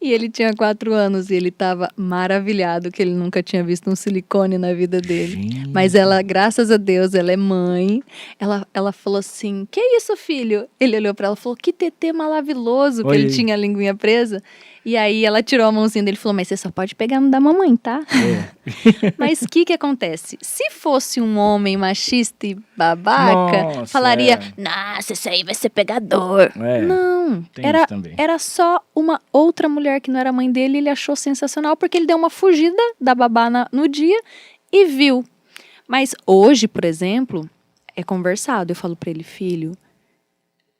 E ele tinha 4 anos e ele tava maravilhado que ele nunca tinha visto um silicone na vida dele. Gente. Mas ela, graças a Deus, ela é mãe. Ela falou assim, que isso, filho? Ele olhou pra ela e falou, que tetê maravilhoso, que ele tinha a linguinha presa. E aí ela tirou a mãozinha dele e falou, mas você só pode pegar no da mamãe, tá? Mas o que acontece? Se fosse um homem machista e babaca, falaria, nossa, isso aí vai ser pegador. Não, era só uma outra mulher que não era mãe dele, ele achou sensacional, porque ele deu uma fugida da babá no dia e viu. Mas hoje, por exemplo, é conversado, eu falo pra ele, filho,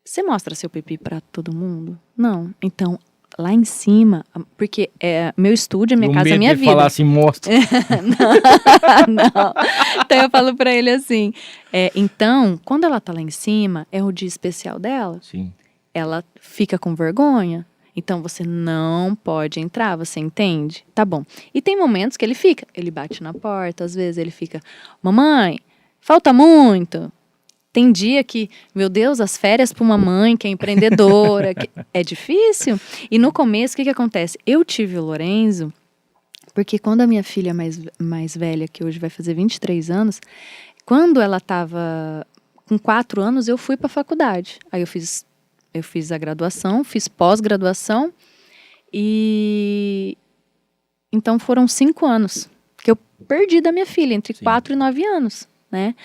você mostra seu pipi pra todo mundo? Não, então... Lá em cima, porque meu estúdio, minha casa, minha vida. Falar assim, mostra. Não. Então eu falo pra ele assim, então, quando ela tá lá em cima, é o dia especial dela. Sim. Ela fica com vergonha, então você não pode entrar, você entende? Tá bom. E tem momentos que ele bate na porta, às vezes ele fica, mamãe, falta muito. Tem dia que, meu Deus, as férias para uma mãe que é empreendedora, é difícil. E no começo, o que acontece? Eu tive o Lorenzo, porque quando a minha filha mais velha, que hoje vai fazer 23 anos, quando ela estava com 4 anos, eu fui para a faculdade. Aí eu fiz a graduação, fiz pós-graduação, e então foram 5 anos que eu perdi da minha filha, entre 4 e 9 anos, né?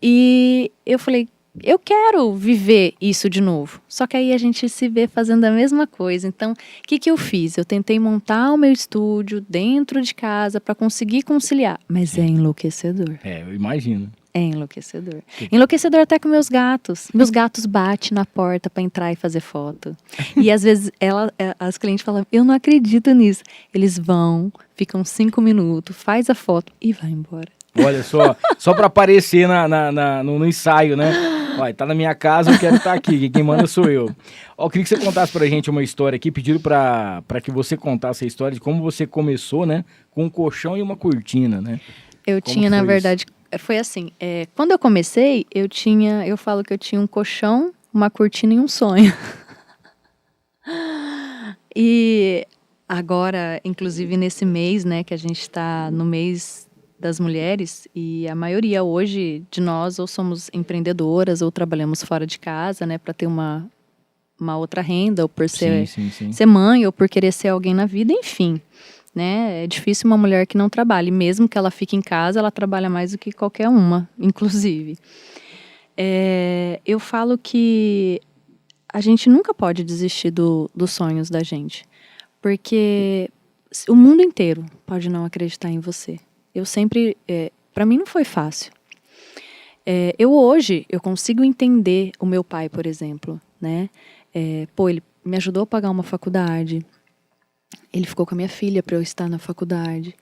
E eu falei, eu quero viver isso de novo. Só que aí a gente se vê fazendo a mesma coisa. Então, o que eu fiz? Eu tentei montar o meu estúdio dentro de casa para conseguir conciliar. Mas é enlouquecedor. Eu imagino. É enlouquecedor. Enlouquecedor até com meus gatos. Meus gatos batem na porta para entrar e fazer foto. E às vezes as clientes falam, eu não acredito nisso. Eles vão, ficam 5 minutos, faz a foto e vai embora. Olha só para aparecer no ensaio, né? Olha, tá na minha casa, eu quero estar aqui, quem manda sou eu. Eu queria que você contasse pra gente uma história aqui, pediram pra que você contasse a história de como você começou, né? Com um colchão e uma cortina, né? Na verdade, foi assim, quando eu comecei, eu falo que eu tinha um colchão, uma cortina e um sonho. E agora, inclusive nesse mês, né, que a gente tá no mês das mulheres, e a maioria hoje de nós ou somos empreendedoras ou trabalhamos fora de casa, né, para ter uma outra renda, ou por ser mãe, ou por querer ser alguém na vida, enfim, né, é difícil uma mulher que não trabalhe, mesmo que ela fique em casa, ela trabalha mais do que qualquer uma, inclusive. Eu falo que a gente nunca pode desistir dos sonhos da gente, porque o mundo inteiro pode não acreditar em você. Eu sempre, para mim não foi fácil. Hoje, eu consigo entender o meu pai, por exemplo, né? Ele me ajudou a pagar uma faculdade, ele ficou com a minha filha para eu estar na faculdade.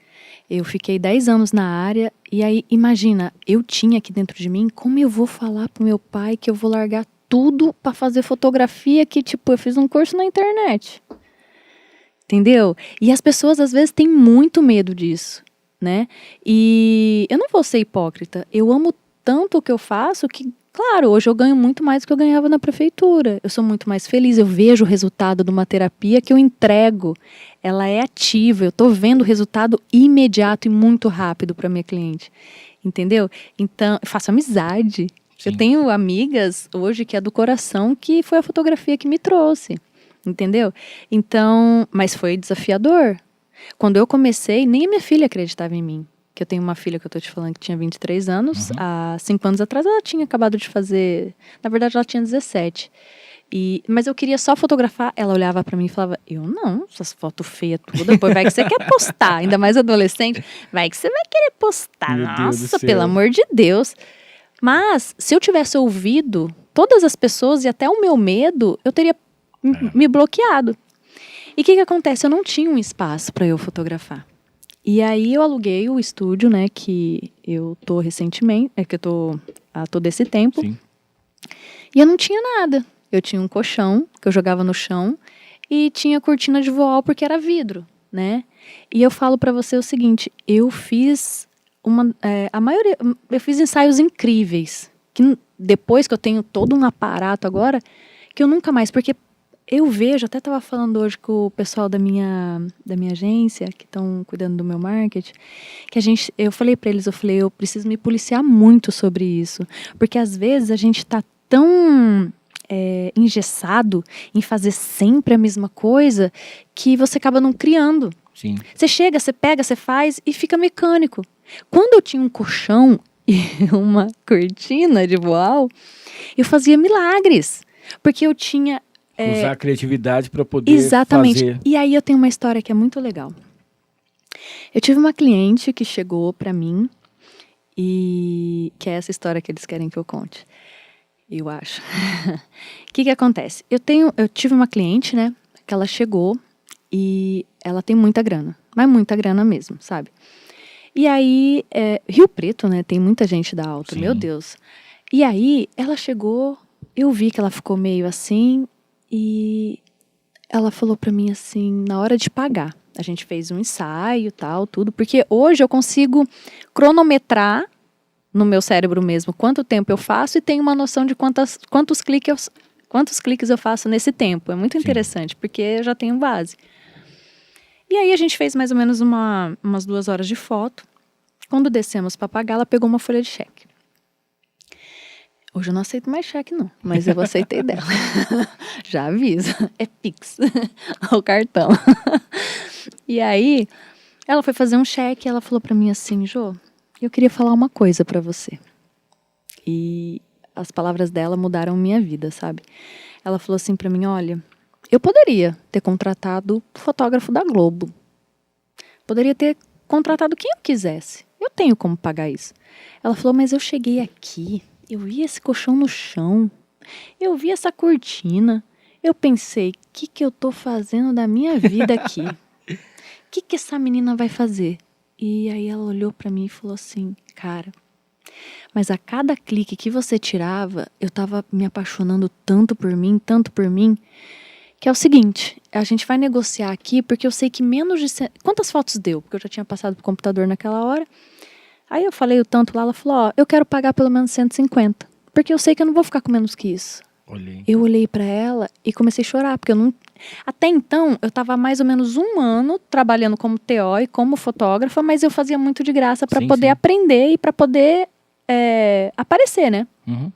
Eu fiquei 10 anos na área, e aí, imagina, eu tinha aqui dentro de mim, como eu vou falar pro meu pai que eu vou largar tudo para fazer fotografia, que tipo, eu fiz um curso na internet. Entendeu? E as pessoas, às vezes, têm muito medo disso. Né? E eu não vou ser hipócrita, eu amo tanto o que eu faço que, claro, hoje eu ganho muito mais do que eu ganhava na prefeitura, eu sou muito mais feliz, eu vejo o resultado de uma terapia que eu entrego, ela é ativa, eu estou vendo o resultado imediato e muito rápido para minha cliente, entendeu? Então, eu faço amizade. Sim. Eu tenho amigas hoje que é do coração, que foi a fotografia que me trouxe, entendeu? Então, mas foi desafiador. Quando eu comecei, nem a minha filha acreditava em mim. que eu tenho uma filha que eu tô te falando que tinha 23 anos. Há 5 anos atrás ela tinha acabado de fazer... Na verdade, ela tinha 17. Mas eu queria só fotografar. Ela olhava pra mim e falava, eu não, essas fotos feias tudo. Depois vai que você quer postar, ainda mais adolescente. Vai que você vai querer postar. Meu Deus do Nossa, céu. pelo amor de Deus. Mas, se eu tivesse ouvido todas as pessoas e até o meu medo, eu teria me bloqueado. E o que acontece? Eu não tinha um espaço para eu fotografar. E aí eu aluguei o estúdio, né, que eu tô recentemente, que eu tô há todo esse tempo. Sim. E eu não tinha nada. Eu tinha um colchão que eu jogava no chão e tinha cortina de voal porque era vidro, né? E eu falo para você o seguinte, eu fiz eu fiz ensaios incríveis, que depois que eu tenho todo um aparato agora, que eu nunca mais, porque eu vejo, até estava falando hoje com o pessoal da minha agência, que estão cuidando do meu marketing, que eu falei para eles, eu preciso me policiar muito sobre isso, porque às vezes a gente está tão engessado em fazer sempre a mesma coisa, que você acaba não criando. Sim. Você chega, você pega, você faz e fica mecânico. Quando eu tinha um colchão e uma cortina de voal, eu fazia milagres, porque eu tinha... Usar a criatividade para poder Exatamente. fazer. E aí eu tenho uma história que é muito legal. Eu tive uma cliente que chegou para mim e que é essa história que eles querem que eu conte. Eu acho. O que acontece? Eu tive uma cliente, né, que ela chegou e ela tem muita grana, mas muita grana mesmo, sabe? E aí, Rio Preto, né, tem muita gente da alta, Sim. meu Deus. E aí, ela chegou, eu vi que ela ficou meio assim, e ela falou pra mim assim, na hora de pagar, a gente fez um ensaio, tal, tudo, porque hoje eu consigo cronometrar no meu cérebro mesmo quanto tempo eu faço e tenho uma noção de quantos cliques eu faço nesse tempo. É muito interessante, porque eu já tenho base. E aí a gente fez mais ou menos umas 2 horas de foto. Quando descemos para pagar, ela pegou uma folha de cheque. Hoje eu não aceito mais cheque, não. Mas eu aceitei dela. Já aviso. É Pix. O cartão. E aí, ela foi fazer um cheque e ela falou para mim assim, Jô, eu queria falar uma coisa para você. E as palavras dela mudaram minha vida, sabe? Ela falou assim para mim, olha... Eu poderia ter contratado o fotógrafo da Globo. Poderia ter contratado quem eu quisesse. Eu tenho como pagar isso. Ela falou, mas eu cheguei aqui, eu vi esse colchão no chão, eu vi essa cortina, eu pensei, o que eu tô fazendo da minha vida aqui? O que essa menina vai fazer? E aí ela olhou pra mim e falou assim, cara, mas a cada clique que você tirava, eu tava me apaixonando tanto por mim, que é o seguinte, a gente vai negociar aqui, porque eu sei que menos de... Quantas fotos deu? Porque eu já tinha passado pro computador naquela hora. Aí eu falei o tanto lá, ela falou, ó, eu quero pagar pelo menos 150, porque eu sei que eu não vou ficar com menos que isso. Eu olhei pra ela e comecei a chorar, porque eu não... Até então, eu tava mais ou menos 1 ano trabalhando como TO e como fotógrafa, mas eu fazia muito de graça para poder aprender e para poder aparecer, né?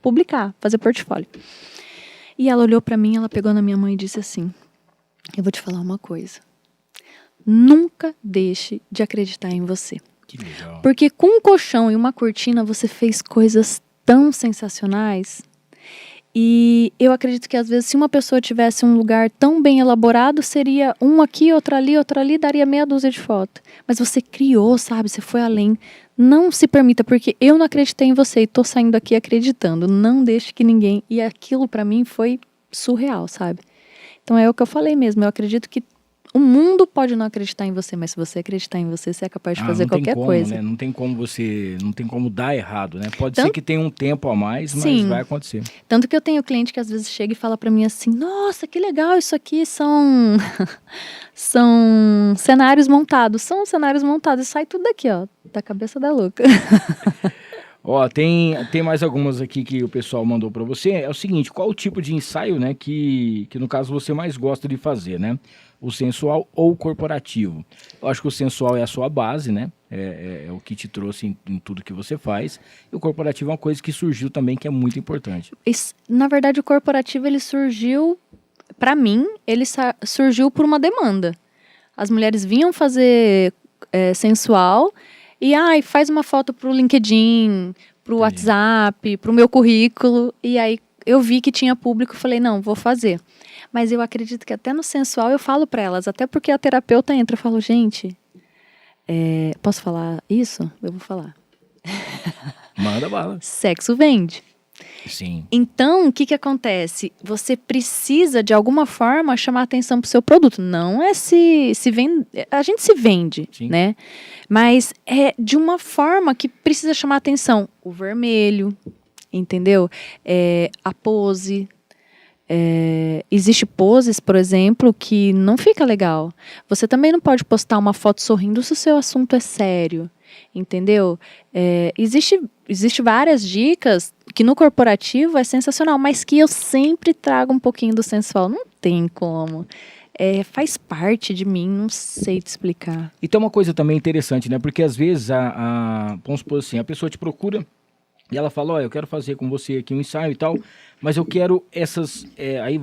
Publicar, fazer portfólio. E ela olhou pra mim, ela pegou na minha mão e disse assim, eu vou te falar uma coisa. Nunca deixe de acreditar em você. Que legal. Porque com um colchão e uma cortina você fez coisas tão sensacionais. E eu acredito que às vezes se uma pessoa tivesse um lugar tão bem elaborado, seria um aqui, outro ali, daria meia dúzia de fotos. Mas você criou, sabe? Você foi além. Não se permita, porque eu não acreditei em você e tô saindo aqui acreditando. Não deixe que ninguém... E aquilo pra mim foi surreal, sabe? Então é o que eu falei mesmo. Eu acredito que o mundo pode não acreditar em você, mas se você acreditar em você, você é capaz de fazer qualquer coisa. Né? Não tem como dar errado, né? Pode ser que tenha um tempo a mais, mas vai acontecer. Tanto que eu tenho cliente que às vezes chega e fala pra mim assim, nossa, que legal, isso aqui são cenários montados. São cenários montados e sai tudo daqui, ó, da cabeça da louca. Ó, tem mais algumas aqui que o pessoal mandou pra você. É o seguinte, qual o tipo de ensaio, né, que no caso você mais gosta de fazer, né? O sensual ou o corporativo? Eu acho que o sensual é a sua base, né? É o que te trouxe em tudo que você faz. E o corporativo é uma coisa que surgiu também, que é muito importante. Na verdade, o corporativo, ele surgiu, pra mim, ele surgiu por uma demanda. As mulheres vinham fazer sensual E faz uma foto pro LinkedIn, pro WhatsApp, pro meu currículo. E aí eu vi que tinha público e falei, não, vou fazer. Mas eu acredito que até no sensual eu falo para elas, até porque a terapeuta entra, eu falo, gente, posso falar isso? Eu vou falar. Manda bala. Sexo vende. Sim. Então, o que acontece? Você precisa, de alguma forma, chamar atenção para o seu produto. Não é se vende. A gente se vende, Sim. né? Mas é de uma forma que precisa chamar atenção. O vermelho, entendeu? A pose. Existe poses, por exemplo, que não fica legal. Você também não pode postar uma foto sorrindo se o seu assunto é sério. Entendeu? Existe várias dicas que no corporativo é sensacional, mas que eu sempre trago um pouquinho do sensual. Não tem como. Faz parte de mim, não sei te explicar. E tem uma coisa também interessante, né? Porque às vezes, vamos supor assim, a pessoa te procura e ela fala, eu quero fazer com você aqui um ensaio e tal, mas eu quero essas... aí,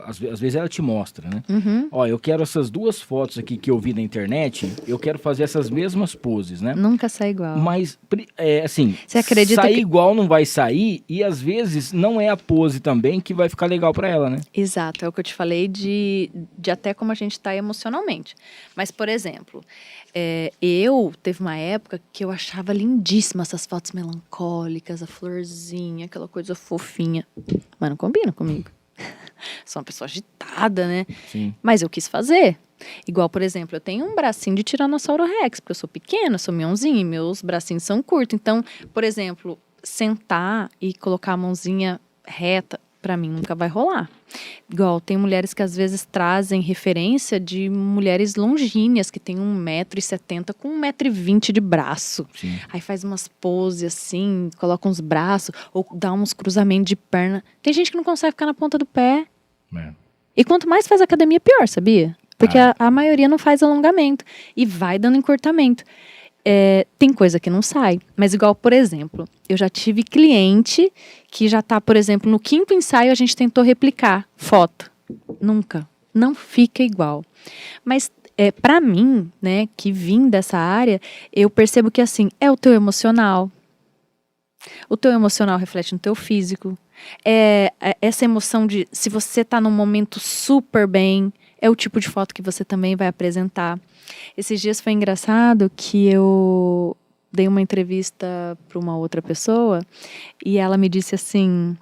às vezes ela te mostra, né? Uhum. Eu quero essas 2 fotos aqui que eu vi na internet, eu quero fazer essas mesmas poses, né? Nunca sai igual. Mas, assim, Você acredita sair que... igual não vai sair e às vezes não é a pose também que vai ficar legal pra ela, né? Exato, é o que eu te falei de até como a gente tá emocionalmente. Mas, por exemplo, teve uma época que eu achava lindíssima essas fotos melancólicas, a florzinha, aquela coisa fofinha. Mas não combina comigo. Sou uma pessoa agitada, né? Sim. Mas eu quis fazer. Igual, por exemplo, eu tenho um bracinho de Tiranossauro Rex, porque eu sou pequena, sou mionzinha, e meus bracinhos são curtos. Então, por exemplo, sentar e colocar a mãozinha reta, pra mim nunca vai rolar. Igual, tem mulheres que às vezes trazem referência de mulheres longínquas, que tem 1,70 m com 1,20 m de braço. Sim. Aí faz umas poses assim, coloca uns braços, ou dá uns cruzamentos de perna. Tem gente que não consegue ficar na ponta do pé. E quanto mais faz academia, pior, sabia? Porque a maioria não faz alongamento. E vai dando encurtamento. Tem coisa que não sai. Mas igual, por exemplo, eu já tive cliente que já tá, por exemplo, no 5º ensaio a gente tentou replicar foto. Nunca. Não fica igual. Mas para mim, né, que vim dessa área, eu percebo que assim, é o teu emocional. O teu emocional reflete no teu físico. Essa emoção de se você tá num momento super bem, é o tipo de foto que você também vai apresentar. Esses dias foi engraçado que eu dei uma entrevista para uma outra pessoa e ela me disse assim,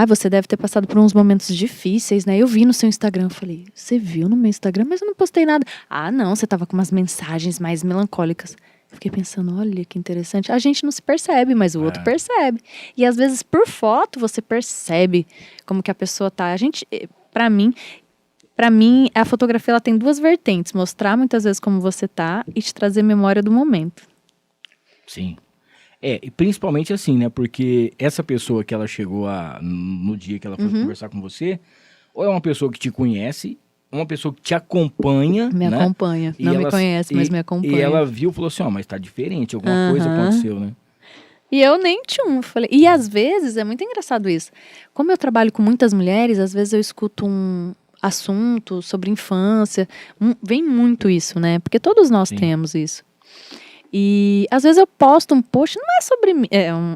você deve ter passado por uns momentos difíceis, né? Eu vi no seu Instagram. Eu falei, você viu no meu Instagram? Mas eu não postei nada. Não, você tava com umas mensagens mais melancólicas. Eu fiquei pensando, olha que interessante. A gente não se percebe, mas o outro percebe. E às vezes por foto você percebe como que a pessoa tá. Pra mim, a fotografia ela tem 2 vertentes. Mostrar muitas vezes como você tá e te trazer memória do momento. Sim. E principalmente assim, né? Porque essa pessoa que ela chegou no dia que ela foi conversar com você, ou é uma pessoa que te conhece, uma pessoa que te acompanha, Me acompanha. Não me conhece, mas me acompanha. E ela viu e falou assim, mas tá diferente, alguma coisa aconteceu, né? E eu nem falei. E às vezes, é muito engraçado isso. Como eu trabalho com muitas mulheres, às vezes eu escuto um assunto sobre infância. Vem muito isso, né? Porque todos nós temos isso. E às vezes eu posto um post, não é sobre mim,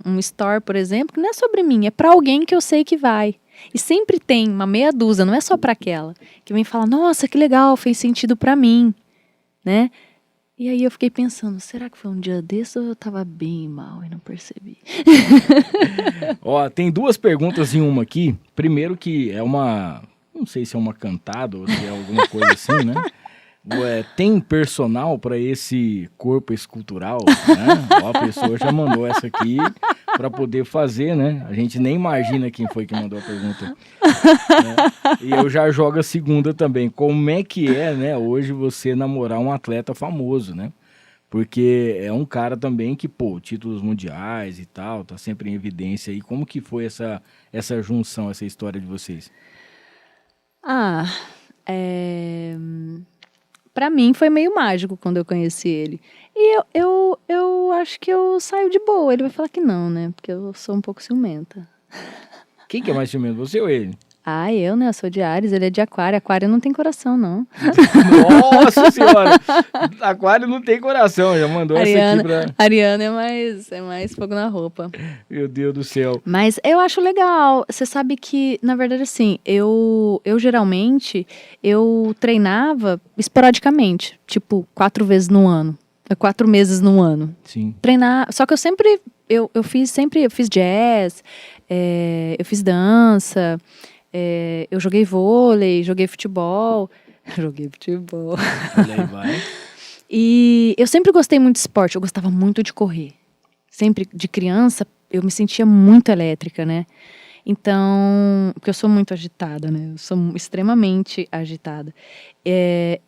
um story, por exemplo, que não é sobre mim, é para alguém que eu sei que vai. E sempre tem uma meia dúzia, não é só para aquela, que vem falar, nossa, que legal, fez sentido para mim, né? E aí eu fiquei pensando, será que foi um dia desse ou eu tava bem mal e não percebi? Tem 2 perguntas em uma aqui. Primeiro que não sei se é uma cantada ou se é alguma coisa assim, né? Tem personal para esse corpo escultural, né? A pessoa já mandou essa aqui para poder fazer, né? A gente nem imagina quem foi que mandou a pergunta. Né? E eu já jogo a segunda também. Como é que né, hoje você namorar um atleta famoso, né? Porque é um cara também que, títulos mundiais e tal, tá sempre em evidência. E como que foi essa junção, essa história de vocês? Pra mim foi meio mágico quando eu conheci ele. E eu acho que eu saio de boa. Ele vai falar que não, né? Porque eu sou um pouco ciumenta. Quem que é mais ciumento, você ou ele? Eu, né? Eu sou de Áries, ele é de Aquário. Aquário não tem coração, não. Nossa senhora! Aquário não tem coração, já mandou essa aqui pra... Ariana é mais fogo na roupa. Meu Deus do céu. Mas eu acho legal. Você sabe que, na verdade, assim, eu geralmente, eu treinava esporadicamente. Tipo, 4 vezes no ano. 4 meses no ano. Sim. Treinar. Só que eu sempre, eu fiz jazz, eu fiz dança, eu joguei vôlei, joguei futebol. Joguei futebol. Olha aí, vai. E eu sempre gostei muito de esporte, eu gostava muito de correr. Sempre, de criança, eu me sentia muito elétrica, né? Então, porque eu sou muito agitada, né? Eu sou extremamente agitada.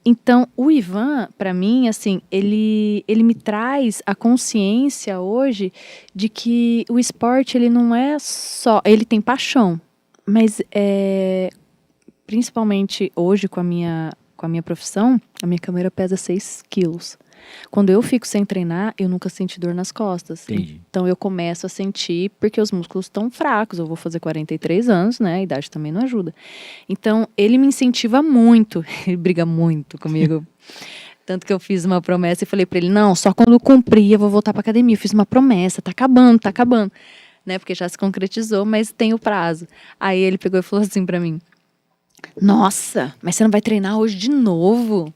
Então, o Ivan, para mim, assim, ele me traz a consciência hoje de que o esporte, ele não é só... Ele tem paixão, mas principalmente hoje com a minha profissão, a minha câmera pesa 6 quilos. Quando eu fico sem treinar, eu nunca senti dor nas costas. Entendi. Então eu começo a sentir porque os músculos estão fracos. Eu vou fazer 43 anos, né? A idade também não ajuda. Então ele me incentiva muito. Ele briga muito comigo. Tanto que eu fiz uma promessa e falei pra ele, não, só quando eu cumprir eu vou voltar pra academia. Eu fiz uma promessa, tá acabando. Né? Porque já se concretizou, mas tem o prazo. Aí ele pegou e falou assim pra mim, nossa, mas você não vai treinar hoje de novo?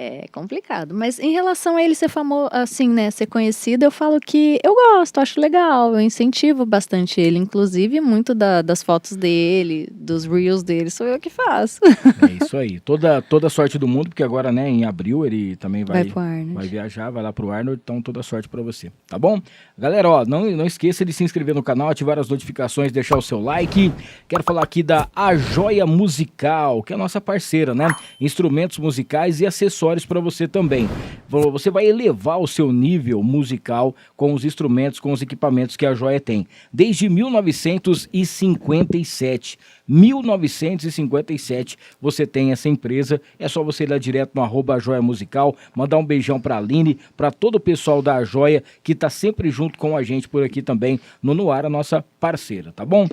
É complicado, mas em relação a ele ser famoso, assim, né, ser conhecido, eu falo que eu gosto, acho legal, eu incentivo bastante ele, inclusive muito das fotos dele, dos reels dele, sou eu que faço. É isso aí, toda sorte do mundo, porque agora, né, em abril ele também vai pro Arnold. Vai viajar, vai lá pro Arnold, então toda sorte pra você, tá bom? Galera, ó, não esqueça de se inscrever no canal, ativar as notificações, deixar o seu like. Quero falar aqui da A Joia Musical, que é a nossa parceira, né? Instrumentos musicais e acessórios para você também. Você vai elevar o seu nível musical com os instrumentos, com os equipamentos que a Joia tem. Desde 1957. 1957 você tem essa empresa. É só você ir lá direto no @Joia Musical, mandar um beijão pra Aline, pra todo o pessoal da Joia que tá sempre junto com a gente por aqui também no Noar, a nossa parceira, tá bom?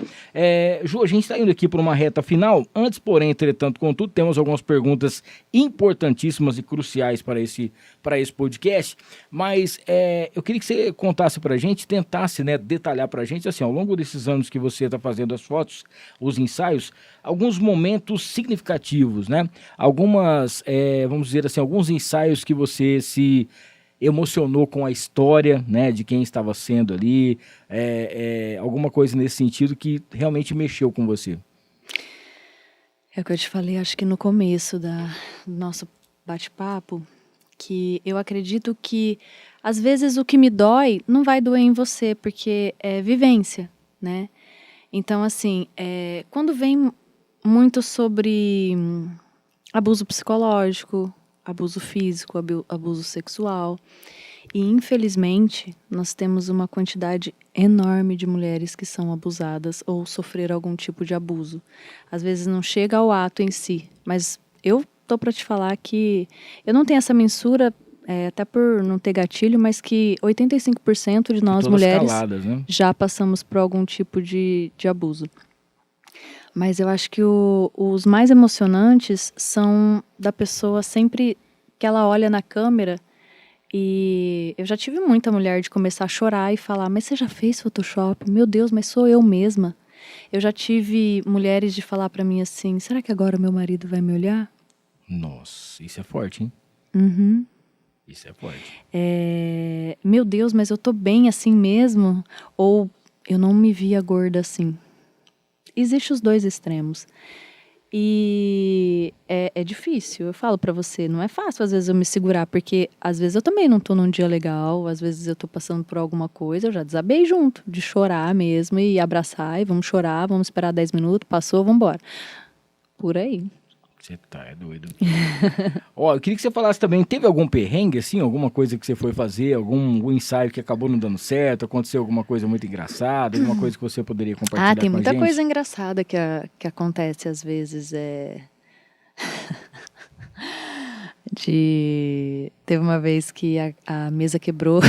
Ju, a gente tá indo aqui para uma reta final. Antes, porém, entretanto, contudo, temos algumas perguntas importantíssimas e cruciais para esse podcast, mas eu queria que você contasse pra gente, tentasse, né, detalhar pra gente, assim, ao longo desses anos que você tá fazendo as fotos, os ensaios, alguns momentos significativos, né? Algumas, vamos dizer assim, alguns ensaios que você se emocionou com a história, né, de quem estava sendo ali, alguma coisa nesse sentido que realmente mexeu com você. É o que eu te falei, acho que no começo do nosso bate-papo, que eu acredito que, às vezes, o que me dói não vai doer em você, porque é vivência, né? Então, assim, quando vem muito sobre abuso psicológico, abuso físico, abuso sexual, e infelizmente nós temos uma quantidade enorme de mulheres que são abusadas ou sofreram algum tipo de abuso. Às vezes não chega ao ato em si, mas eu tô para te falar que eu não tenho essa mensura, até por não ter gatilho, mas que 85% de nós mulheres caladas, né? Já passamos por algum tipo de abuso. Mas eu acho que os mais emocionantes são da pessoa sempre que ela olha na câmera, e eu já tive muita mulher de começar a chorar e falar, mas você já fez Photoshop? Meu Deus, mas sou eu mesma. Eu já tive mulheres de falar pra mim assim, será que agora meu marido vai me olhar? Nossa, isso é forte, hein? Uhum. Isso é forte. Meu Deus, mas eu tô bem assim mesmo? Ou eu não me via gorda assim? Existem os dois extremos. E é difícil, eu falo pra você, não é fácil às vezes eu me segurar, porque às vezes eu também não tô num dia legal, às vezes eu tô passando por alguma coisa, eu já desabei junto, de chorar mesmo e abraçar, e vamos chorar, vamos esperar 10 minutos, passou, vamos embora. Por aí. Você é doido. Ó, eu queria que você falasse também, teve algum perrengue, assim, alguma coisa que você foi fazer, algum ensaio que acabou não dando certo, aconteceu alguma coisa muito engraçada, alguma coisa que você poderia compartilhar com a gente? Tem muita coisa engraçada que acontece às vezes, Teve uma vez que a mesa quebrou.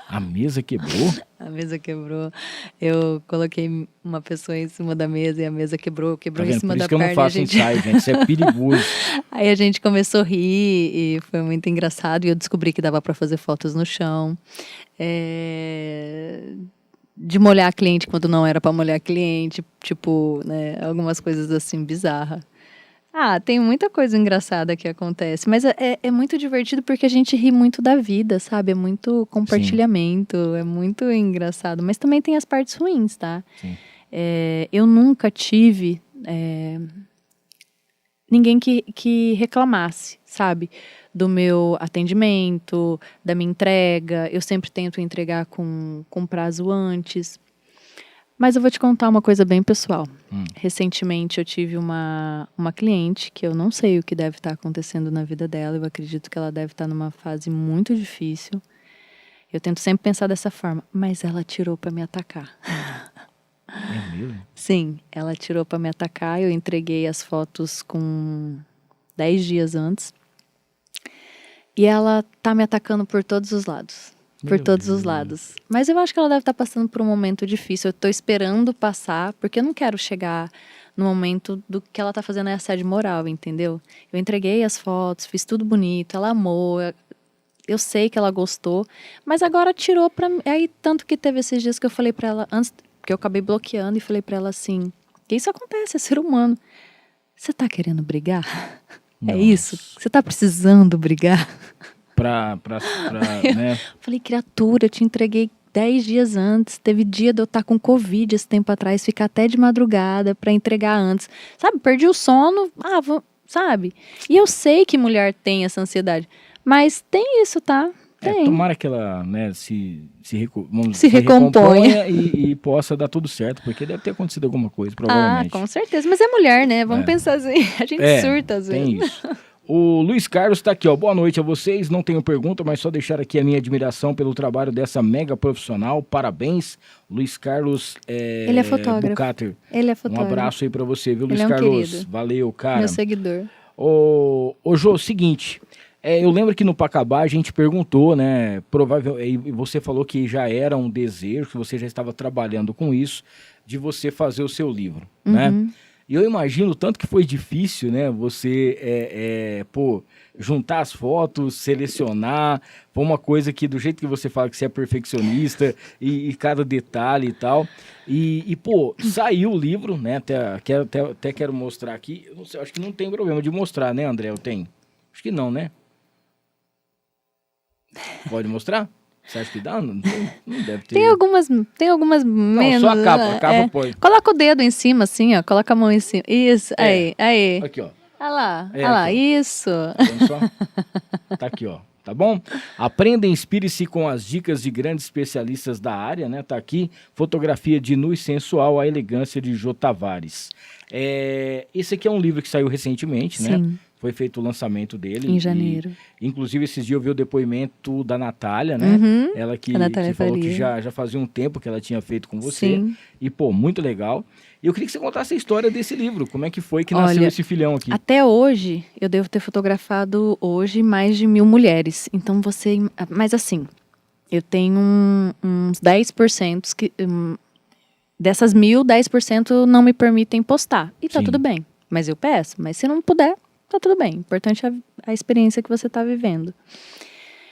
A mesa quebrou? A mesa quebrou. Eu coloquei uma pessoa em cima da mesa e a mesa quebrou Tá em vendo? cima Por da isso que eu não perna. faço ensaio, gente. Isso é perigoso. Aí a gente começou a rir e foi muito engraçado. E eu descobri que dava para fazer fotos no chão. De molhar a cliente quando não era para molhar a cliente. Tipo, né, algumas coisas assim bizarras. Tem muita coisa engraçada que acontece, mas é muito divertido porque a gente ri muito da vida, sabe? É muito compartilhamento, é muito engraçado. Mas também tem as partes ruins, tá? Sim. Eu nunca tive ninguém que reclamasse, sabe? Do meu atendimento, da minha entrega. Eu sempre tento entregar com prazo antes. Mas eu vou te contar uma coisa bem pessoal. Recentemente eu tive uma cliente que eu não sei o que deve estar acontecendo na vida dela. Eu acredito que ela deve estar numa fase muito difícil. Eu tento sempre pensar dessa forma. Mas ela tirou para me atacar. É mesmo? Sim, ela tirou para me atacar. Eu entreguei as fotos com 10 dias antes. E ela tá me atacando por todos os lados. Por todos os lados. Mas eu acho que ela deve estar passando por um momento difícil. Eu tô esperando passar, porque eu não quero chegar no momento do que ela tá fazendo é assédio moral, entendeu? Eu entreguei as fotos, fiz tudo bonito, ela amou, eu sei que ela gostou, mas agora tirou pra mim. Aí, tanto que teve esses dias que eu falei pra ela, antes, que eu acabei bloqueando e falei pra ela assim, que isso acontece, é ser humano. Você tá querendo brigar? Nossa. É isso? Você tá precisando brigar? Né? Falei, criatura, eu te entreguei 10 dias antes. Teve dia de eu estar com Covid esse tempo atrás, ficar até de madrugada para entregar antes. Sabe, perdi o sono, sabe? E eu sei que mulher tem essa ansiedade, mas tem isso, tá? Tem. Tomara que ela, né, se recomponha e possa dar tudo certo, porque deve ter acontecido alguma coisa, provavelmente. Com certeza, mas é mulher, né? Vamos pensar assim, a gente surta às vezes. Tem isso. O Luiz Carlos está aqui, ó. Boa noite a vocês. Não tenho pergunta, mas só deixar aqui a minha admiração pelo trabalho dessa mega profissional. Parabéns, Luiz Carlos. Ele é fotógrafo. Bucater. Ele é fotógrafo. Um abraço aí para você, viu, Luiz Ele é um Carlos? querido. Valeu, cara. Meu seguidor. Ô, Jô, seguinte. Eu lembro que no Pacabá a gente perguntou, né? Provavelmente, e você falou que já era um desejo, que você já estava trabalhando com isso, de você fazer o seu livro, né? E eu imagino tanto que foi difícil, né? Você, juntar as fotos, selecionar. Foi uma coisa que, do jeito que você fala que você é perfeccionista e cada detalhe e tal. Saiu o livro, né? Até quero mostrar aqui. Eu não sei, acho que não tem problema de mostrar, né, André? Eu tenho? Acho que não, né? Pode mostrar? Você acha que dá? Não deve ter. Tem algumas menos. Não, só a capa pode. Coloca o dedo em cima, assim, ó. Coloca a mão em cima. Isso, aí. Aqui, ó. Olha lá, aqui, isso. Vamos só. Tá aqui, ó. Tá bom? Aprenda e inspire-se com as dicas de grandes especialistas da área, né? Tá aqui. Fotografia de nu e sensual, a elegância de Jô Tavares. Esse aqui é um livro que saiu recentemente, Sim. né? Foi feito o lançamento dele. Em janeiro. Inclusive, esses dias eu vi o depoimento da Natália, né? Ela que falou que já fazia um tempo que ela tinha feito com você. Sim. E, muito legal. E eu queria que você contasse a história desse livro. Como é que foi que nasceu esse filhão aqui? Até hoje, eu devo ter fotografado hoje mais de 1.000 mulheres. Então, mas assim, eu tenho uns 10% que... dessas 1.000, 10% não me permitem postar. E tá tudo bem. Mas eu peço. Mas se não puder... tá tudo bem, importante é a experiência que você está vivendo.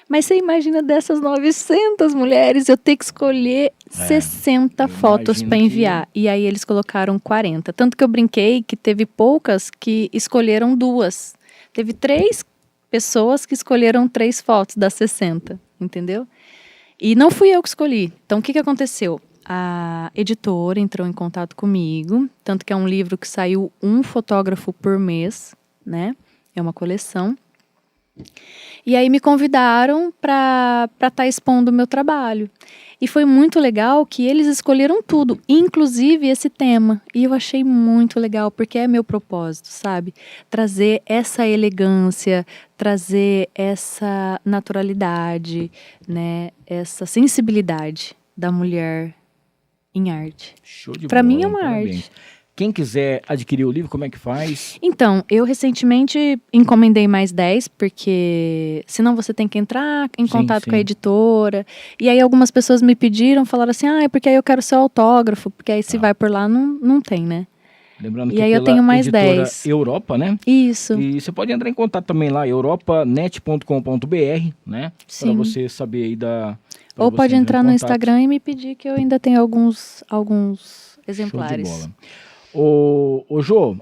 Mas você imagina dessas 900 mulheres, eu ter que escolher 60 fotos para enviar. E aí eles colocaram 40. Tanto que eu brinquei que teve poucas que escolheram 2. Teve 3 pessoas que escolheram 3 fotos das 60, entendeu? E não fui eu que escolhi. Então o que aconteceu? A editora entrou em contato comigo, tanto que é um livro que saiu um fotógrafo por mês, né? É uma coleção. E aí me convidaram para estar expondo o meu trabalho. E foi muito legal que eles escolheram tudo, inclusive esse tema. E eu achei muito legal, porque é meu propósito, sabe? Trazer essa elegância, trazer essa naturalidade, né? Essa sensibilidade da mulher em arte. Show de bola. Para mim é uma parabéns. arte. Quem quiser adquirir o livro, como é que faz? Então, eu recentemente encomendei mais 10, porque senão você tem que entrar em contato com a editora. E aí algumas pessoas me pediram, falaram assim, é porque aí eu quero seu autógrafo, porque aí se vai por lá, não tem, né? Lembrando E que aí eu pela tenho mais editora 10. Europa, né? Isso. E você pode entrar em contato também lá, europanet.com.br, né? Para Sim. você saber aí da... Ou pode entrar no Instagram e me pedir que eu ainda tenho alguns exemplares. Show de bola. Ô Jô,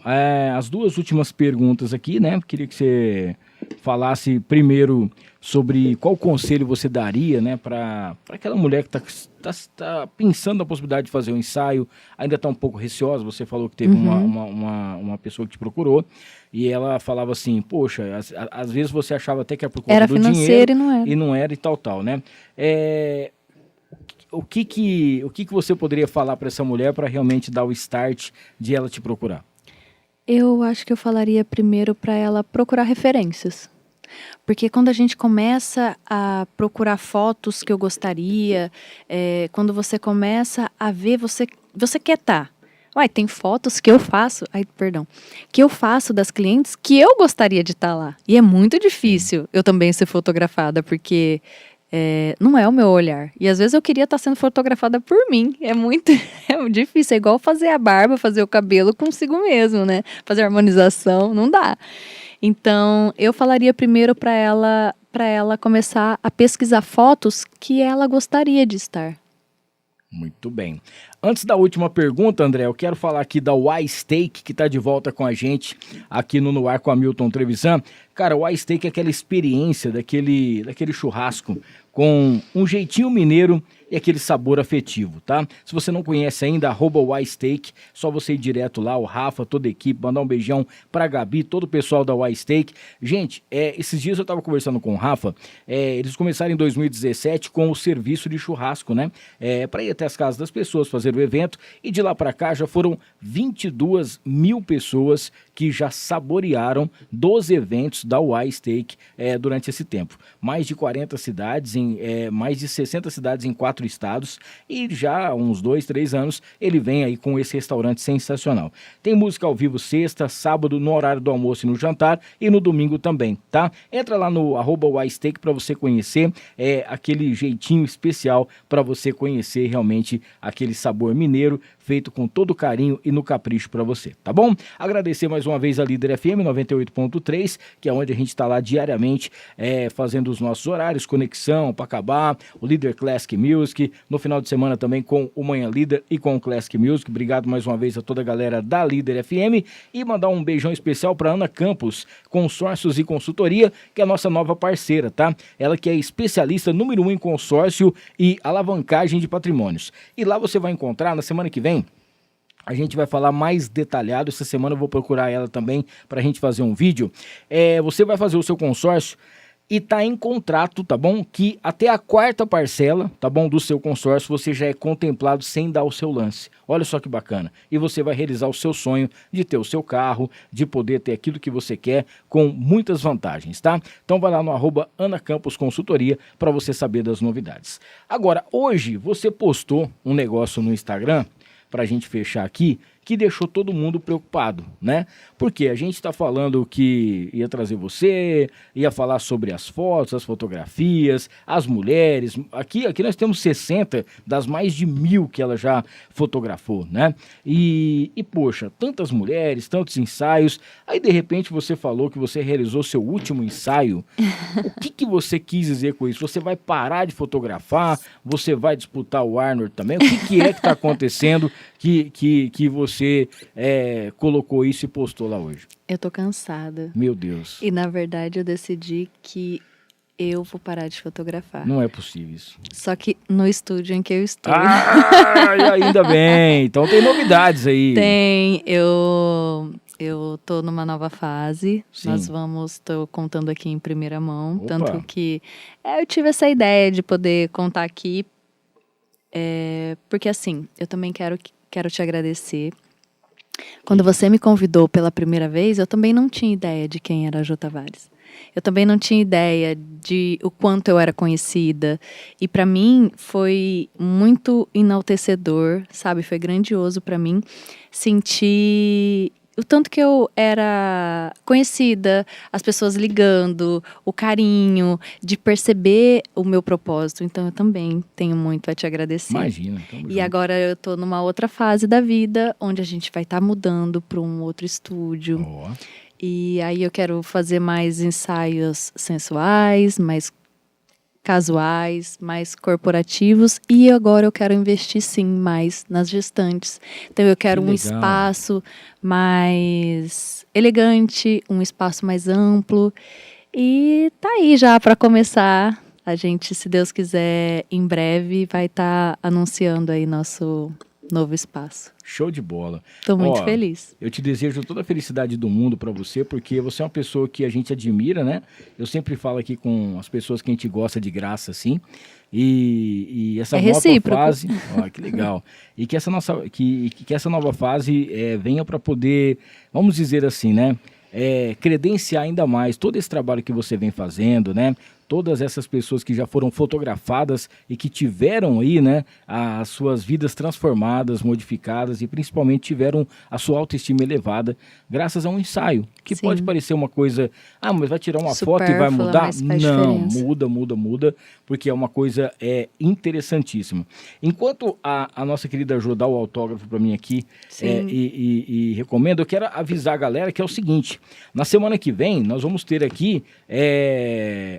as duas últimas perguntas aqui, né? Queria que você falasse primeiro sobre qual conselho você daria, né, para aquela mulher que tá pensando na possibilidade de fazer um ensaio, ainda está um pouco receosa. Você falou que teve uma pessoa que te procurou e ela falava assim, poxa, às vezes você achava até que era por conta do dinheiro e não era e tal, né? O que você poderia falar para essa mulher para realmente dar o start de ela te procurar? Eu acho que eu falaria primeiro para ela procurar referências. Porque quando a gente começa a procurar fotos que eu gostaria, quando você começa a ver, você quer estar. Tem fotos que eu faço, que eu faço das clientes que eu gostaria de estar lá. E é muito difícil eu também ser fotografada, porque não é o meu olhar. E às vezes eu queria estar sendo fotografada por mim. É muito difícil. É igual fazer a barba, fazer o cabelo consigo mesmo, né? Fazer a harmonização, não dá. Então, eu falaria primeiro para ela começar a pesquisar fotos que ela gostaria de estar. Muito bem. Antes da última pergunta, André, eu quero falar aqui da Y-Steak, que está de volta com a gente aqui no Ar com Hamilton Trevisan. Cara, o Y-Steak é aquela experiência daquele churrasco com um jeitinho mineiro e aquele sabor afetivo, tá? Se você não conhece ainda, @Y-Steak, só você ir direto lá, o Rafa, toda a equipe, mandar um beijão pra Gabi, todo o pessoal da Y-Steak. Gente, esses dias eu tava conversando com o Rafa, eles começaram em 2017 com o serviço de churrasco, né? Para ir até as casas das pessoas, fazer o evento, e de lá pra cá já foram 22 mil pessoas que já saborearam dos eventos da Y-Steak durante esse tempo. Mais de 40 cidades, mais de 60 cidades em 4 estados, e já há uns 2, 3 anos ele vem aí com esse restaurante sensacional. Tem música ao vivo sexta, sábado, no horário do almoço e no jantar, e no domingo também, tá? Entra lá no @Y-Steak para você conhecer aquele jeitinho especial, para você conhecer realmente aquele sabor mineiro, feito com todo carinho e no capricho para você, tá bom? Agradecer mais uma vez a Líder FM 98.3, que é onde a gente está lá diariamente fazendo os nossos horários, conexão para acabar, o Líder Classic Music, no final de semana também com o Manhã Líder e com o Classic Music. Obrigado mais uma vez a toda a galera da Líder FM e mandar um beijão especial para Ana Campos, Consórcios e Consultoria, que é a nossa nova parceira, tá? Ela que é especialista número 1 em consórcio e alavancagem de patrimônios. E lá você vai encontrar, na semana que vem, a gente vai falar mais detalhado. Essa semana eu vou procurar ela também para a gente fazer um vídeo. Você vai fazer o seu consórcio e tá em contrato, tá bom? Que até a 4ª parcela, tá bom, do seu consórcio, você já é contemplado sem dar o seu lance. Olha só que bacana. E você vai realizar o seu sonho de ter o seu carro, de poder ter aquilo que você quer, com muitas vantagens, tá? Então vai lá no @Ana Campos Consultoria para você saber das novidades. Agora, hoje você postou um negócio no Instagram, pra gente fechar aqui, que deixou todo mundo preocupado, né? Porque a gente está falando que ia trazer você, ia falar sobre as fotos, as fotografias, as mulheres. Aqui nós temos 60 das mais de 1000 que ela já fotografou, né? E poxa, tantas mulheres, tantos ensaios. Aí, de repente, você falou que você realizou seu último ensaio. O que você quis dizer com isso? Você vai parar de fotografar? Você vai disputar o Arnold também? O que é que está acontecendo que você colocou isso e postou lá hoje? Eu tô cansada. Meu Deus. E na verdade eu decidi que eu vou parar de fotografar. Não é possível isso. Só que no estúdio em que eu estou. Ainda bem. Então tem novidades aí. Tem. Eu tô numa nova fase. Sim. Tô contando aqui em primeira mão. Opa. Tanto que eu tive essa ideia de poder contar aqui. Porque assim, eu também quero te agradecer. Quando você me convidou pela primeira vez, eu também não tinha ideia de quem era a Jô Tavares. Eu também não tinha ideia de o quanto eu era conhecida. E para mim foi muito enaltecedor, sabe? Foi grandioso para mim sentir o tanto que eu era conhecida, as pessoas ligando, o carinho, de perceber o meu propósito. Então, eu também tenho muito a te agradecer. Imagina. E agora eu tô numa outra fase da vida, onde a gente vai estar mudando para um outro estúdio. Oh. E aí eu quero fazer mais ensaios sensuais, mais casuais, mais corporativos, e agora eu quero investir sim mais nas gestantes. Então eu quero um espaço mais elegante, um espaço mais amplo, e tá aí já para começar. A gente, se Deus quiser, em breve vai estar anunciando aí nosso novo espaço. Show de bola. Estou muito feliz. Eu te desejo toda a felicidade do mundo para você, porque você é uma pessoa que a gente admira, né? Eu sempre falo aqui com as pessoas que a gente gosta de graça, assim. E essa nova fase, ó, que legal. E que essa essa nova fase venha para poder, vamos dizer assim, né? Credenciar ainda mais todo esse trabalho que você vem fazendo, né? Todas essas pessoas que já foram fotografadas e que tiveram aí, né, as suas vidas transformadas, modificadas e principalmente tiveram a sua autoestima elevada graças a um ensaio, que pode parecer uma coisa, mas vai tirar uma foto e vai mudar? Não, muda, porque é uma coisa interessantíssima. Enquanto a nossa querida Jo dá o autógrafo para mim aqui e recomendo, eu quero avisar a galera que é o seguinte, na semana que vem nós vamos ter aqui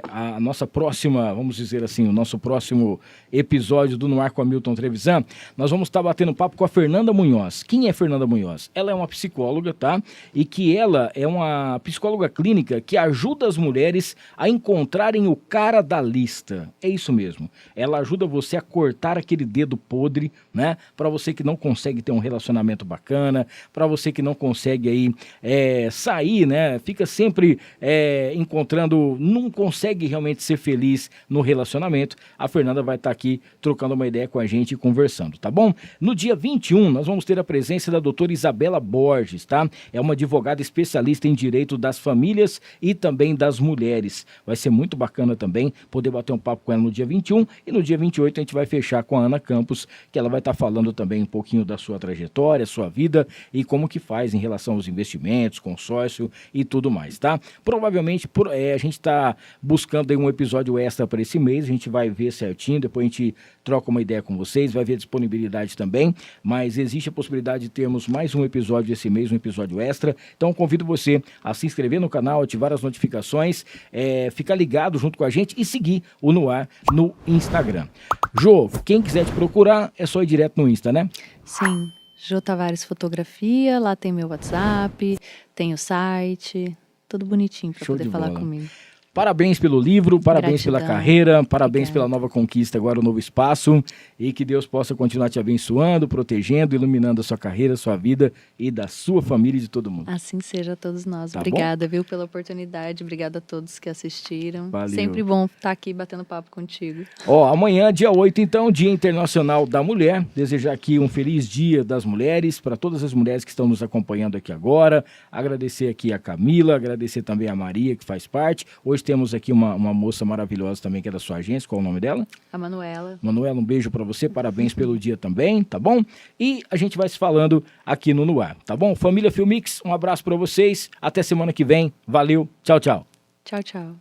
a nossa próxima, vamos dizer assim, o nosso próximo episódio do No Ar com a Milton Trevisan, nós vamos estar batendo papo com a Fernanda Munhoz. Quem é Fernanda Munhoz? Ela é uma psicóloga, tá? E que ela é uma psicóloga clínica que ajuda as mulheres a encontrarem o cara da lista. É isso mesmo. Ela ajuda você a cortar aquele dedo podre, né? Para você que não consegue ter um relacionamento bacana, para você que não consegue aí sair, né? Fica sempre encontrando, não consegue realmente ser feliz no relacionamento. A Fernanda vai estar aqui trocando uma ideia com a gente e conversando, tá bom? No dia 21, nós vamos ter a presença da doutora Isabela Borges, tá? É uma advogada especialista em direito das famílias e também das mulheres. Vai ser muito bacana também poder bater um papo com ela no dia 21 e no dia 28 a gente vai fechar com a Ana Campos, que ela vai estar falando também um pouquinho da sua trajetória, sua vida e como que faz em relação aos investimentos, consórcio e tudo mais, tá? Provavelmente a gente está buscando aí um episódio extra para esse mês, a gente vai ver certinho, depois a gente troca uma ideia com vocês, vai ver a disponibilidade também, mas existe a possibilidade de termos mais um episódio esse mês, um episódio extra, então convido você a se inscrever no canal, ativar as notificações, ficar ligado junto com a gente e seguir o No Ar no Instagram. Jo, quem quiser te procurar, é só ir direto no Insta, né? Sim, Jo Tavares Fotografia, lá tem meu WhatsApp, tem o site, tudo bonitinho para poder falar comigo. Parabéns pelo livro, parabéns pela carreira, parabéns pela nova conquista, agora o novo espaço, e que Deus possa continuar te abençoando, protegendo, iluminando a sua carreira, a sua vida e da sua família e de todo mundo. Assim seja a todos nós. Tá Obrigada, viu, pela oportunidade, obrigada a todos que assistiram. Valeu. Sempre bom estar aqui batendo papo contigo. Amanhã, dia 8, então, Dia Internacional da Mulher. Desejar aqui um feliz Dia das Mulheres, para todas as mulheres que estão nos acompanhando aqui agora. Agradecer aqui a Camila, agradecer também a Maria, que faz parte. Hoje temos aqui uma moça maravilhosa também, que é da sua agência. Qual é o nome dela? A Manuela. Manuela, um beijo pra você, parabéns pelo dia também, tá bom? E a gente vai se falando aqui no Ar, tá bom? Família Filmix, um abraço pra vocês, até semana que vem, valeu, tchau, tchau. Tchau, tchau.